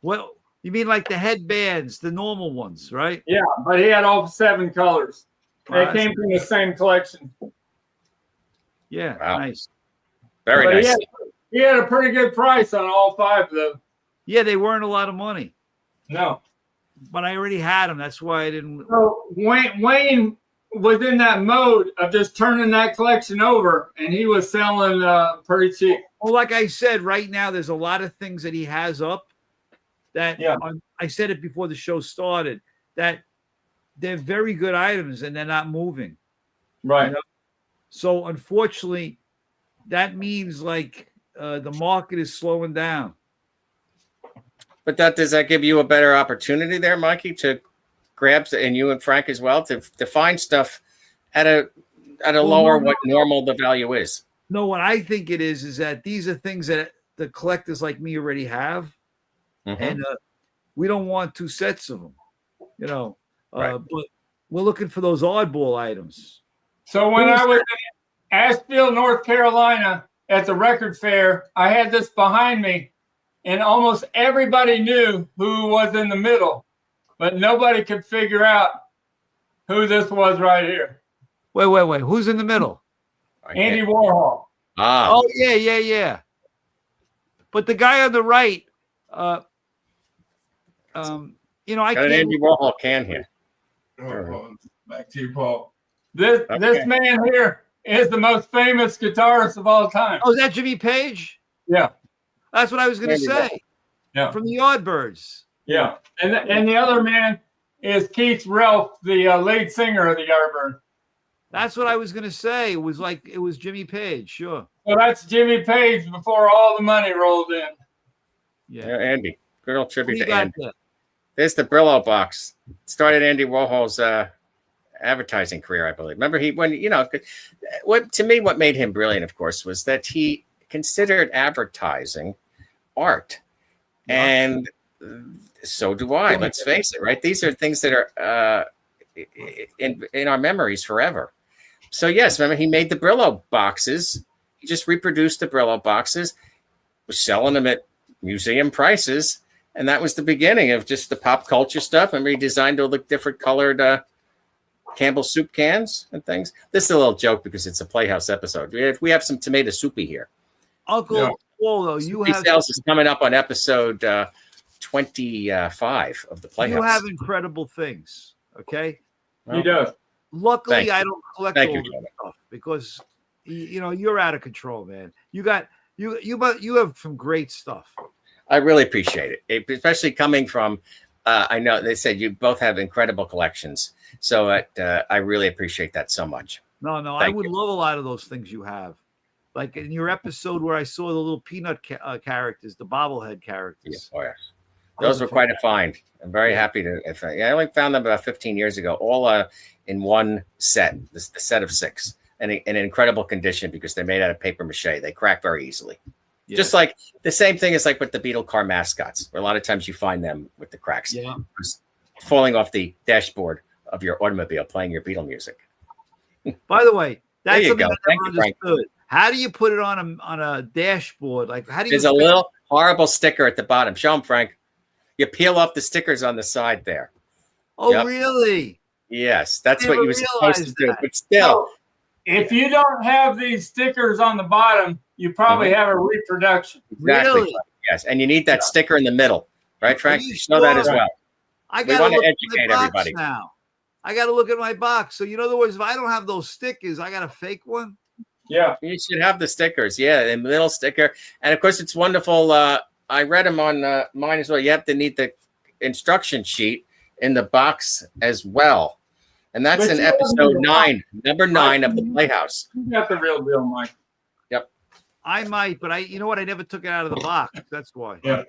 Well, you mean like the headbands, the normal ones, right? Yeah, but he had all 7 colors. They came from the same collection. Yeah, wow. Nice. Very but nice. He had a pretty good price on all 5 of them. Yeah, they weren't a lot of money. No. But I already had them. That's why I didn't. So Wayne was in that mode of just turning that collection over, and he was selling pretty cheap. Well, like I said, right now there's a lot of things that he has up that I said it before the show started that they're very good items and they're not moving. Right. You know? So unfortunately, that means like the market is slowing down. But does that give you a better opportunity there, Mikey, to grab, and you and Frank as well, to find stuff at a lower what normal the value is? No, what I think it is that these are things that the collectors like me already have, and we don't want 2 sets of them, you know. Right. But we're looking for those oddball items. So when I was in Asheville, North Carolina, at the record fair, I had this behind me, and almost everybody knew who was in the middle, but nobody could figure out who this was right here. Wait. Who's in the middle? Andy Warhol. Ah. Oh, yeah. But the guy on the right, I got can't. an Andy Warhol can here. Back to you, Paul. This man here is the most famous guitarist of all time. Oh, is that Jimmy Page? Yeah. That's what I was going to say. Yeah. From the Yardbirds. Yeah. And the other man is Keith Relf, the lead singer of the Yardbirds. That's what I was going to say. It was Jimmy Page. Sure. So that's Jimmy Page before all the money rolled in. Yeah, Andy. Good old tribute to Andy. There? There's the Brillo box. Started Andy Warhol's advertising career, I believe. Remember, what made him brilliant, of course, was that he considered advertising art. And so do I. Let's face it, right? These are things that are in our memories forever. So, yes, remember, he made the Brillo boxes. He just reproduced the Brillo boxes, was selling them at museum prices. And that was the beginning of just the pop culture stuff. Remember, he designed all the different colored Campbell's soup cans and things. This is a little joke because it's a Playhouse episode. We have some tomato soupy here. Uncle Paul, though, you Soupy have Sales is coming up on episode 25 of the Playhouse. You have incredible things. Okay. He does. Luckily, I don't collect all you, this stuff because you're out of control, man. You have some great stuff. I really appreciate it, especially coming from. I know they said you both have incredible collections, so I really appreciate that so much. No, I would love a lot of those things you have. Like in your episode where I saw the little peanut characters, the bobblehead characters. Yeah. Oh, yes. Those were quite a find. I'm very happy to. I only found them about 15 years ago, all in one set, the set of 6, and in incredible condition because they're made out of paper mache. They crack very easily. Yeah. Just like the same thing is like with the Beetle car mascots, where a lot of times you find them with the cracks falling off the dashboard of your automobile playing your Beetle music. By the way, that's something I Thank never understood. How do you put it on a dashboard? Like, how do you? There's a little horrible sticker at the bottom. Show them, Frank. You peel off the stickers on the side there. Oh, really? Yes, that's what you were supposed to do. But still, if you don't have these stickers on the bottom, you probably have a reproduction. Exactly. Really? Yes, and you need that sticker in the middle, right, Frank? You know that as well. We want to educate everybody now. I got to look at my box. So, in other words, if I don't have those stickers, I got a fake one. Yeah, you should have the stickers. Yeah, the middle sticker, and of course, it's wonderful. I read them on mine as well. You have to need the instruction sheet in the box as well, and that's in episode 9, number 9 of the Playhouse. You got the real deal, Mike. Yep. I might, but you know what? I never took it out of the box. That's why. Yeah.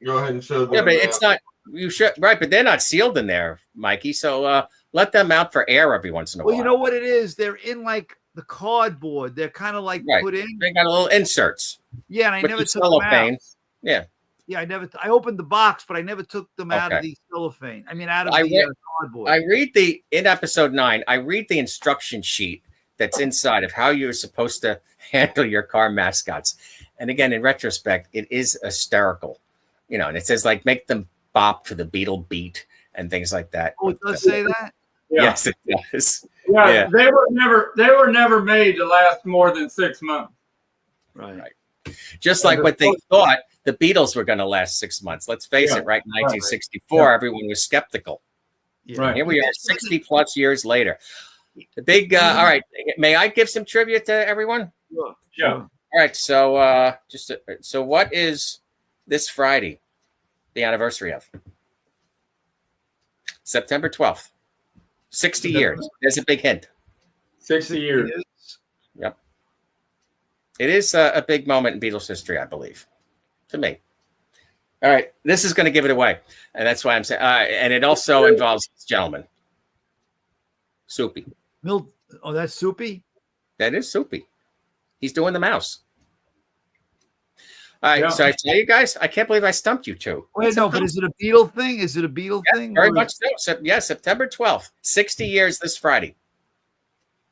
Go ahead and show them. Yeah, but it's not. You should right, but they're not sealed in there, Mikey. So let them out for air every once in a while. Well, you know what it is? They're in like the cardboard. They're kind of like put in. They got a little inserts. Yeah, and I never took them out. Yeah. Yeah, I opened the box, but I never took them out of the cellophane. I mean, out of the cardboard. I read in episode 9, I read the instruction sheet that's inside of how you're supposed to handle your car mascots. And again, in retrospect, it is hysterical. And it says like make them bop to the Beetle beat and things like that. Oh, it does say that? Yeah. Yes, it does. Yeah, they were never made to last more than 6 months. Right. Just like what they thought the Beatles were going to last 6 months. Let's face it, right? In 1964, everyone was skeptical. Yeah. Right. Here we are 60 plus years later. The big, all right. May I give some trivia to everyone? Yeah. All right. So so what is this Friday the anniversary of? September 12th. 60 years. There's a big hint. 60 years. Yep. It is a big moment in Beatles history, I believe, to me. All right. This is going to give it away. And that's why I'm saying, and it also involves this gentleman. Soupy. Oh, that's Soupy? That is Soupy. He's doing the mouse. All right, so I tell you guys, I can't believe I stumped you two. Wait, no, but is it a Beetle thing? Is it a Beetle thing? Very much so. Yeah, September 12th, 60 years this Friday.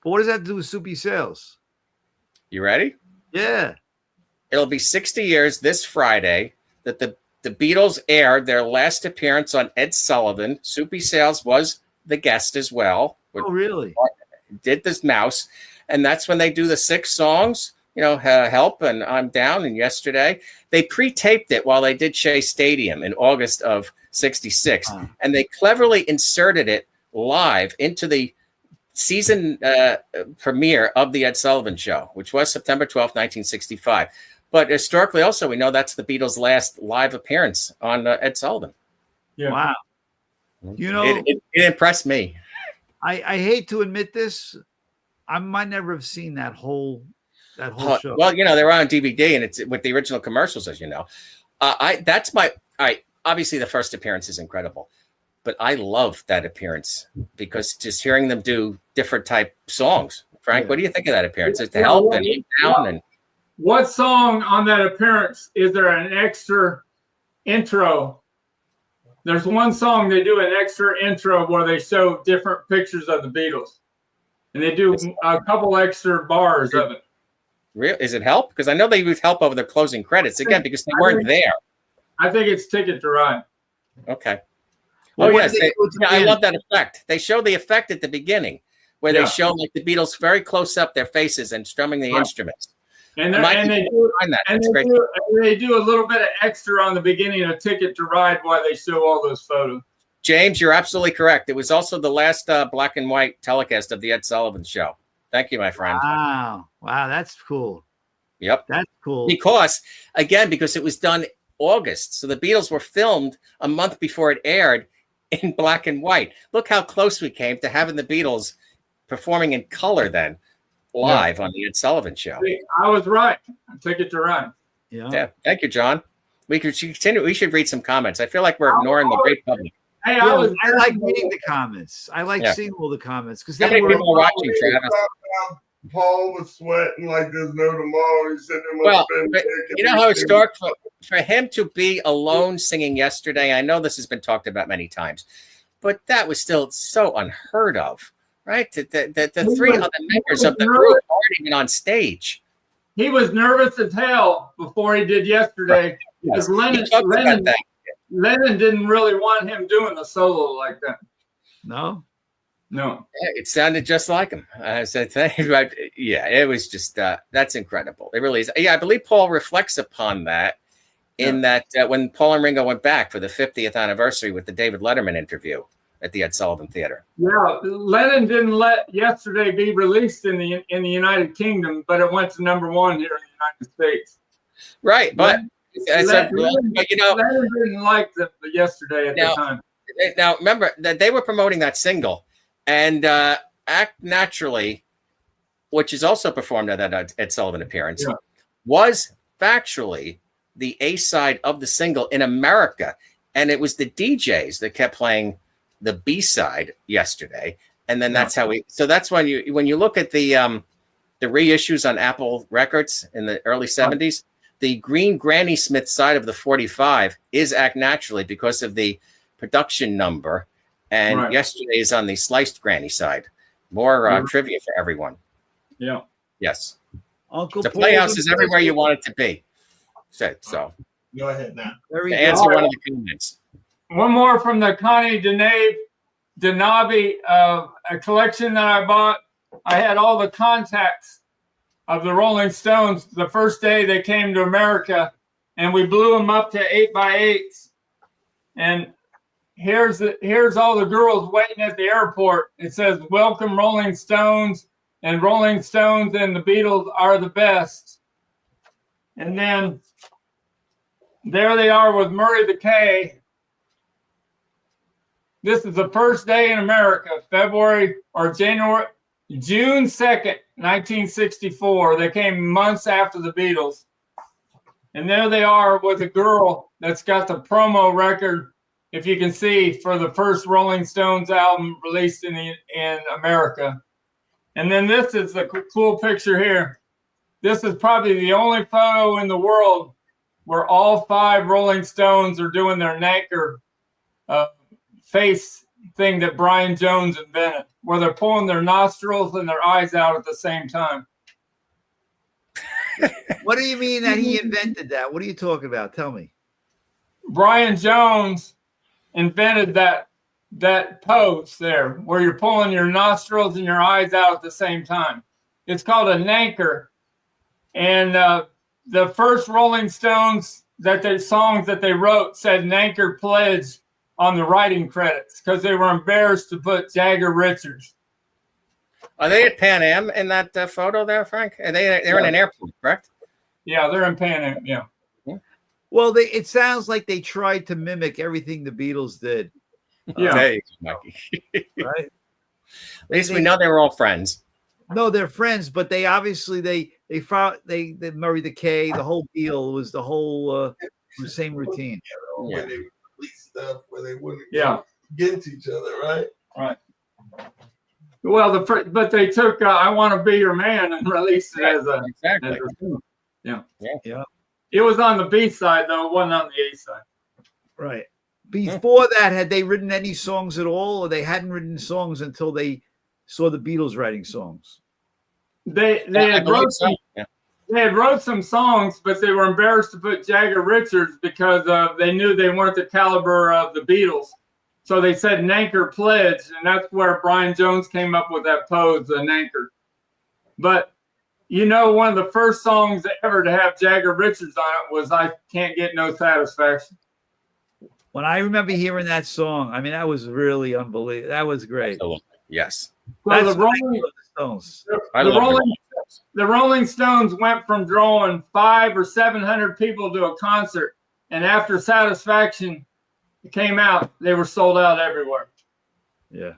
But what does that have to do with Soupy Sales? You ready? Yeah. It'll be 60 years this Friday that the Beatles aired their last appearance on Ed Sullivan. Soupy Sales was the guest as well. Oh, really? Did this mouse. And that's when they do the 6 songs. Help and I'm Down and Yesterday. They pre-taped it while they did Shea Stadium in August of 66. And they cleverly inserted it live into the season premiere of the Ed Sullivan Show, which was September 12th, 1965. But historically also, we know that's the Beatles' last live appearance on Ed Sullivan. Yeah. Wow. It impressed me. I hate to admit this. I might never have seen that whole show. Well, they're on DVD and it's with the original commercials, as you know. Obviously the first appearance is incredible, but I love that appearance because just hearing them do different type songs. Frank, what do you think of that appearance? It's Help and Down and what song on that appearance is there an extra intro? There's one song they do an extra intro where they show different pictures of the Beatles, and they do a couple extra bars of it. Real? Is it Help? Because I know they used Help over the closing credits again because they weren't there. I think it's Ticket to Ride. Okay. Oh, what yes. did they do at the I end? love that effect. They show the effect at the beginning where they show like the Beatles very close up their faces and strumming the instruments. And they do a little bit of extra on the beginning of Ticket to Ride while they show all those photos. James, you're absolutely correct. It was also the last black and white telecast of the Ed Sullivan Show. Thank you, my friend. Wow, that's cool. Yep, that's cool. Because it was done August, so the Beatles were filmed a month before it aired in black and white. Look how close we came to having the Beatles performing in color then, live on the Ed Sullivan Show. I was right. Ticket to Ride. Yeah. Thank you, John. We could continue. We should read some comments. I feel like we're ignoring the great public. Hey, I like reading the comments. I like seeing all the comments because how many people are watching, Travis? Paul was sweating like there's no tomorrow. He said, "Well, you know how historic for him to be alone singing yesterday. I know this has been talked about many times, but that was still so unheard of, right? The three other members of the group aren't even on stage. He was nervous as hell before he did yesterday because Lennon didn't really want him doing the solo like that. No. It sounded just like him. I said, it was just that's incredible. It really is. Yeah, I believe Paul reflects upon that in that when Paul and Ringo went back for the 50th anniversary with the David Letterman interview at the Ed Sullivan Theater. Yeah, Lennon didn't let yesterday be released in the United Kingdom, but it went to #1 here in the United States. Right, but. Lennon didn't like the yesterday at the time. Now, remember that they were promoting that single, and Act Naturally, which is also performed at that Ed Sullivan appearance, was factually the A-side of the single in America. And it was the DJs that kept playing the B-side yesterday. And then that's how so that's when you look at the reissues on Apple Records in the early 70s, the green Granny Smith side of the 45 is Act Naturally because of the production number. And yesterday is on the sliced Granny side. More trivia for everyone. Yeah. Yes. Uncle the Playhouse is everywhere you want it to be. So go ahead now. To answer one of the comments. One more from the Connie Denavi a collection that I bought. I had all the contacts of the Rolling Stones the first day they came to America, and we blew them up to 8x8s. And here's all the girls waiting at the airport. It says, "Welcome, Rolling Stones," and Rolling Stones and the Beatles are the best. And then there they are with Murray the K. This is the first day in America, June 2nd, 1964. They came months after the Beatles. And there they are with a girl that's got the promo record, if you can see, for the first Rolling Stones album released in America. And then this is the cool picture here. This is probably the only photo in the world where all 5 Rolling Stones are doing their Nanker face thing that Brian Jones invented, where they're pulling their nostrils and their eyes out at the same time. What do you mean that he invented that? What are you talking about? Tell me. Brian Jones invented that pose there, where you're pulling your nostrils and your eyes out at the same time. It's called a Nanker. And the first Rolling Stones songs that they wrote said Nanker Pledge on the writing credits because they were embarrassed to put Jagger Richards. Are they at Pan Am in that photo there, Frank? They're in an airport, correct? Yeah, they're in Pan Am. Yeah. Well, it sounds like they tried to mimic everything the Beatles did. Yeah, hey, Mikey. Right. At least we know they were all friends. No, they're friends, but they obviously they Murray the K, the whole deal was the whole the same routine. Where they release stuff where they wouldn't get to each other, right? Right. Well, but they took "I Want to Be Your Man" and released it as a yeah. It was on the B side though; it wasn't on the A side. Right. Before that, had they written any songs at all, or they hadn't written songs until they saw the Beatles writing songs? They had wrote some songs, but they were embarrassed to put Jagger Richards because they knew they weren't the caliber of the Beatles. So they said Nanker Pledge, and that's where Brian Jones came up with that pose, the Nanker. But, you know, one of the first songs ever to have Jagger Richards on it was I Can't Get No Satisfaction. When I remember hearing that song, I mean, that was really unbelievable. That was great. Absolutely. Yes. So That's the Rolling Stones. The Rolling Stones went from drawing 500 or 700 people to a concert, and after Satisfaction came out, they were sold out everywhere. Yeah.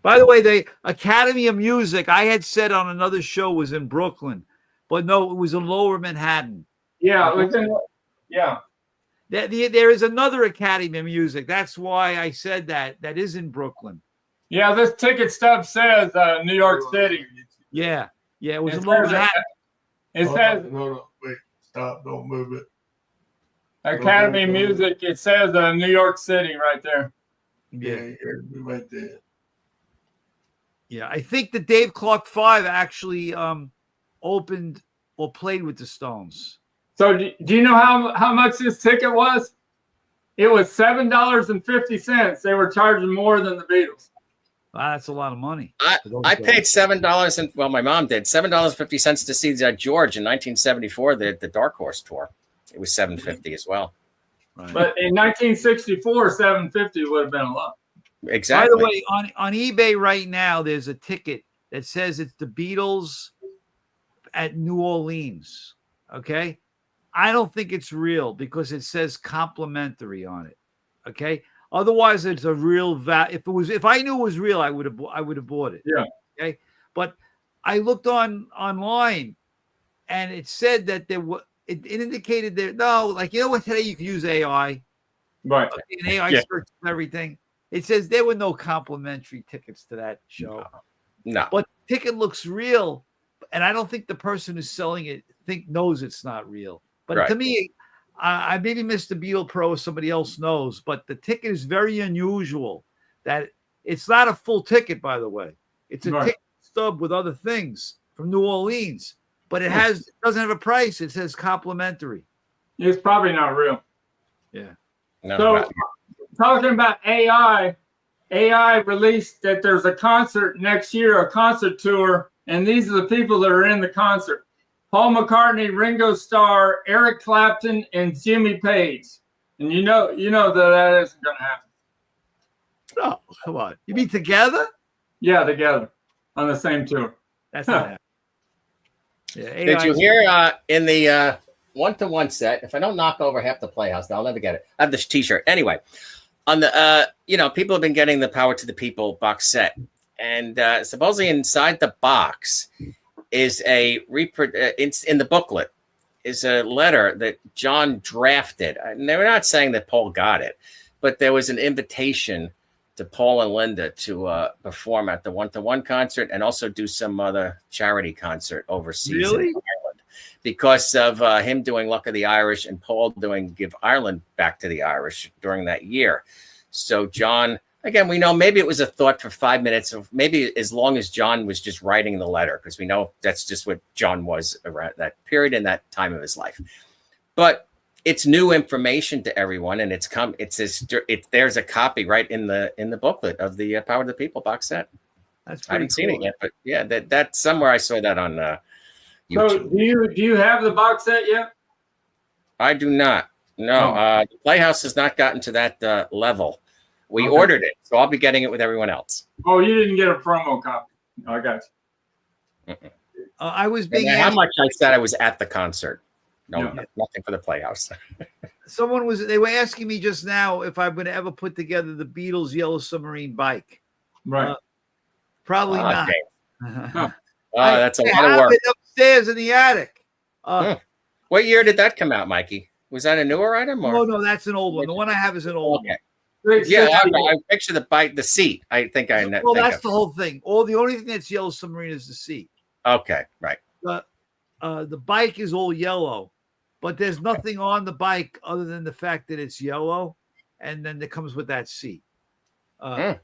By the way, the Academy of Music, I had said on another show, was in Brooklyn, but no, it was in Lower Manhattan. Yeah, it was yeah. There is another Academy of Music. That's why I said that. That is in Brooklyn. Yeah, this ticket stub says New York City. Yeah, it was in Lower Manhattan. It says no, wait, stop, don't move it. Academy of Music. It says New York City right there. Yeah, right there. Yeah, I think the Dave Clark 5 actually opened or played with the Stones. So do you know how much this ticket was? It was $7.50. They were charging more than the Beatles. Wow, that's a lot of money. I paid $7 and my mom did $7.50 to see George in 1974, the Dark Horse tour. It was $7.50 as well. Right. But in 1964, $7.50 would have been a lot. Exactly. By the way, on eBay right now, there's a ticket that says it's the Beatles at New Orleans. Okay, I don't think it's real because it says complimentary on it. Okay, otherwise it's a real if I knew it was real, I would have bought it. Yeah. Okay, but I looked online, and it said that there was. It indicated there like what, today you can use AI. Right. An AI search everything. It says there were no complimentary tickets to that show. No. But the ticket looks real, and I don't think the person who's selling it knows it's not real. But to me, I maybe Mr. Beatle Pro or somebody else knows, but the ticket is very unusual. That it's not a full ticket, by the way. It's a ticket stub with other things from New Orleans, but it doesn't have a price. It says complimentary. It's probably not real. Yeah. No, so talking about AI released that there's a concert next year, a concert tour, and these are the people that are in the concert: Paul McCartney, Ringo Starr, Eric Clapton, and Jimmy Page. And you know that isn't going to happen. Oh, come on! You mean together? Yeah, together on the same tour. That's not happening. Yeah, did you hear in the one-to-one set? If I don't knock over half the Playhouse, I'll never get it. I have this T-shirt anyway. On the people have been getting the Power to the People box set, and supposedly inside the box is in the booklet is a letter that John drafted. And they were not saying that Paul got it, but there was an invitation to Paul and Linda to perform at the one-to-one concert and also do some other charity concert overseas in Ireland because of him doing Luck of the Irish and Paul doing Give Ireland Back to the Irish during that year. So John, again, we know maybe it was a thought for 5 minutes, of maybe as long as John was just writing the letter, because we know that's just what John was around that period in that time of his life. But it's new information to everyone, and there's a copy right in the booklet of the Power of the People box set. That's I haven't seen it yet, but yeah, that's somewhere I saw that on YouTube. So do you have the box set yet? I do not. No, the Playhouse has not gotten to that level. We ordered it, so I'll be getting it with everyone else. Oh, you didn't get a promo copy. I got you. I was being asked how much I said I was at the concert. No, nothing for the Playhouse. They were asking me just now if I'm going to ever put together the Beatles Yellow Submarine bike. Right. Probably not. That's a lot of work. It upstairs in the attic. What year did that come out, Mikey? Was that a newer item? Or? No, that's an old one. The one I have is an old one. Yeah, I picture the seat. I think I know. Well, that's the whole thing. The only thing that's Yellow Submarine is the seat. Okay, right. The bike is all yellow, but there's nothing on the bike other than the fact that it's yellow, and then it comes with that seat. I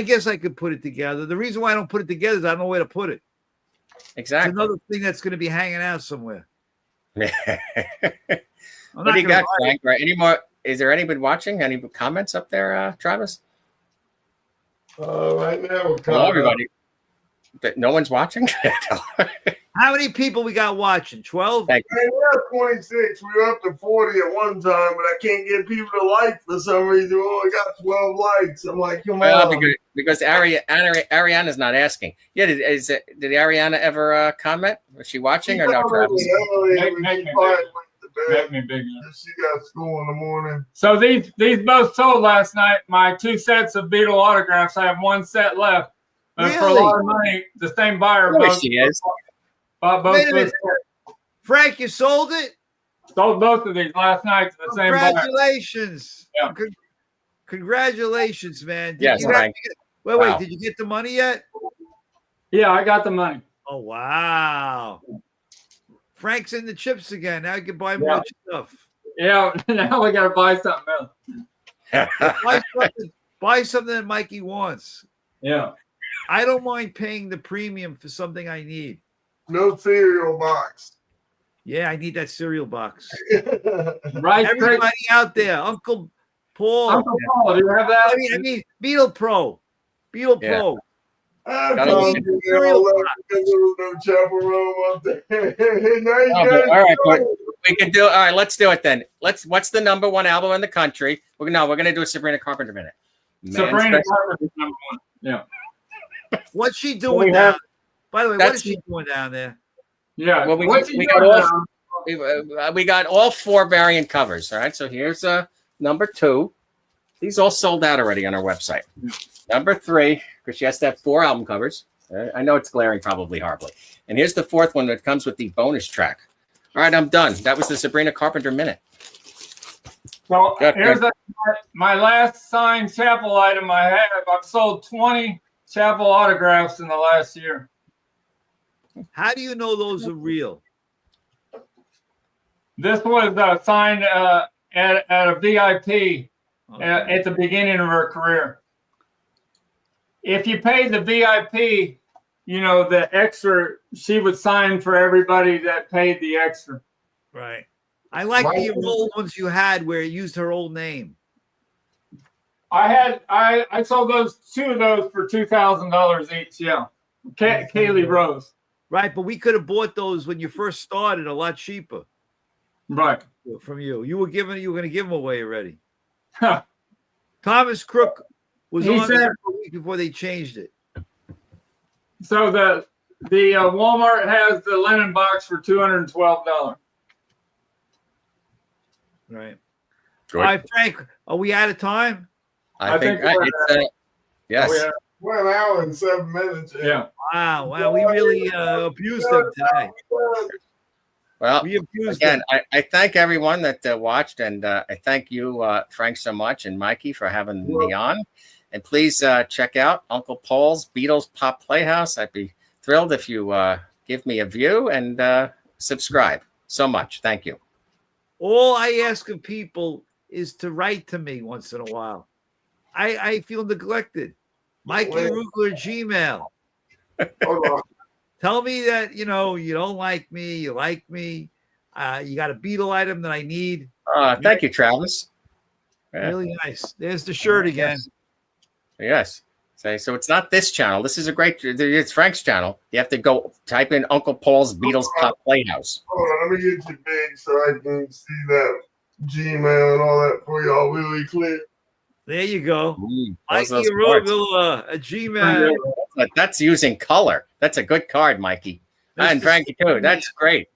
guess I could put it together. The reason why I don't put it together is I don't know where to put it. Exactly. It's another thing that's going to be hanging out somewhere. What do you got, Frank? Right? is there anybody watching? Any comments up there, Travis? Right now, Hello, everybody. But no one's watching. How many people we got watching? 12? Thank you. We're at 26. We were up to 40 at one time, but I can't get people to like for some reason. We only got 12 likes. I'm like, come on. Because Ariana's not asking. Yeah, did Ariana ever comment? Was she watching or no, Travis? Make me bigger. She got school in the morning. So these both sold last night. My 2 sets of Beatle autographs. I have 1 set left. Really? For a lot of money, the same buyer. There she is. Both Wait a minute. Frank, you sold it? Sold both of these last night to the same buyer. Congratulations. Yeah. Congratulations, man. Yes, Frank. Wait, did you get the money yet? Yeah, I got the money. Oh, wow. Frank's in the chips again. Now you can buy more stuff. Yeah, now we got to buy something else. Buy something that Mikey wants. Yeah. I don't mind paying the premium for something I need. No cereal box. Yeah, I need that cereal box. Right. Everybody out there, Uncle Paul. Uncle Paul, do you have that? I mean, Beetle Pro. Beetle Pro. I told you there was no chaperone up there. All right, we can do. All right, let's do it then. What's the number 1 album in the country? We're gonna do a Sabrina Carpenter minute. Sabrina Carpenter's number 1. Yeah. What's she doing now? By the way, what is she doing down there? Yeah. Well, we got all 4 variant covers. All right. So here's number 2. These all sold out already on our website. Number 3, because she has to have 4 album covers. I know it's glaring probably horribly. And here's the 4th one that comes with the bonus track. All right, I'm done. That was the Sabrina Carpenter minute. So here's my last signed chapel item I have. I've sold 20 chapel autographs in the last year. How do you know those are real? This was signed at a VIP at the beginning of her career. If you pay the VIP, the extra, she would sign for everybody that paid the extra. Right. I like the old ones you had where it used her old name. I sold 2 of those for $2,000 each. Yeah. Kaylee Rose. Right, but we could have bought those when you first started a lot cheaper. Right. From you. You were going to give them away already. Thomas Crook was on there a week before they changed it. So the Walmart has the linen box for $212. Right. Good. All right, Frank, are we out of time? I think it's yes. We're 1 hour and 7 minutes. Yeah. Wow. We really abused them today. Well, we abused again, them. I thank everyone that watched, and I thank you, Frank, so much, and Mikey for having me on. And please check out Uncle Pauls Beatles Pop Playhouse. I'd be thrilled if you give me a view and subscribe. So much. Thank you. All I ask of people is to write to me once in a while. I feel neglected. Mikey Arugula Gmail. Tell me that, you don't like me. You like me. You got a Beatle item that I need. Thank you, Travis. Really nice. There's the shirt again. Yes. So it's not this channel. This is it's Frank's channel. You have to go type in Uncle Paul's Beatles Pop Playhouse. Hold on, let me get you big so I can see that Gmail and all that for y'all really clear. There you go. Mikey Arugula, a Gmail. That's using color. That's a good card, Mikey. And Frankie too. That's great.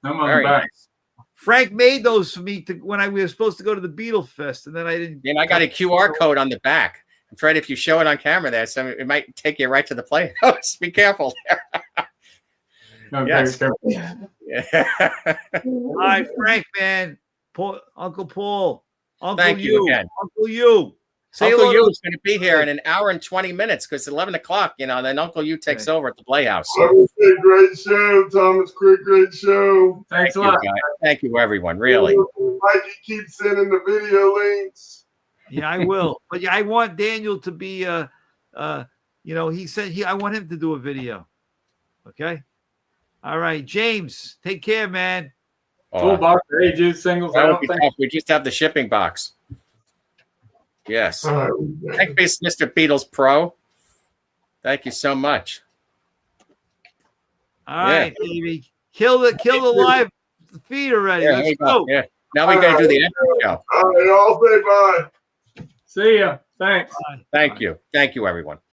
Very nice. Frank made those for me when we were supposed to go to the Beatle Fest, and then I didn't. And I got a QR code on the back. I'm afraid if you show it on camera there, so it might take you right to the Playhouse. Be careful there. Yes. Yeah. All right, Frank, man. Uncle Paul. Thank you again. Uncle U. Uncle U is going to be here in 1 hour and 20 minutes because 11 o'clock, then Uncle U takes over at the Playhouse. Great show, Thomas Crick. Great show. Thanks a lot. Thank you, everyone. Really. Mikey keeps sending the video links. Yeah, I will. But I want Daniel to be, he said I want him to do a video. Okay. All right, James. Take care, man. Full box, ages, singles. That I would don't be think. tough. We just have the shipping box. Yes. Thanks, Mr. Beatles Pro. Thank you so much. All right, baby. Kill the live feed already. Yeah, Let's there you go. Yeah. Now we got to do the end show. All right, I'll say bye. See ya. Thanks. Bye. Thank you. Thank you, everyone.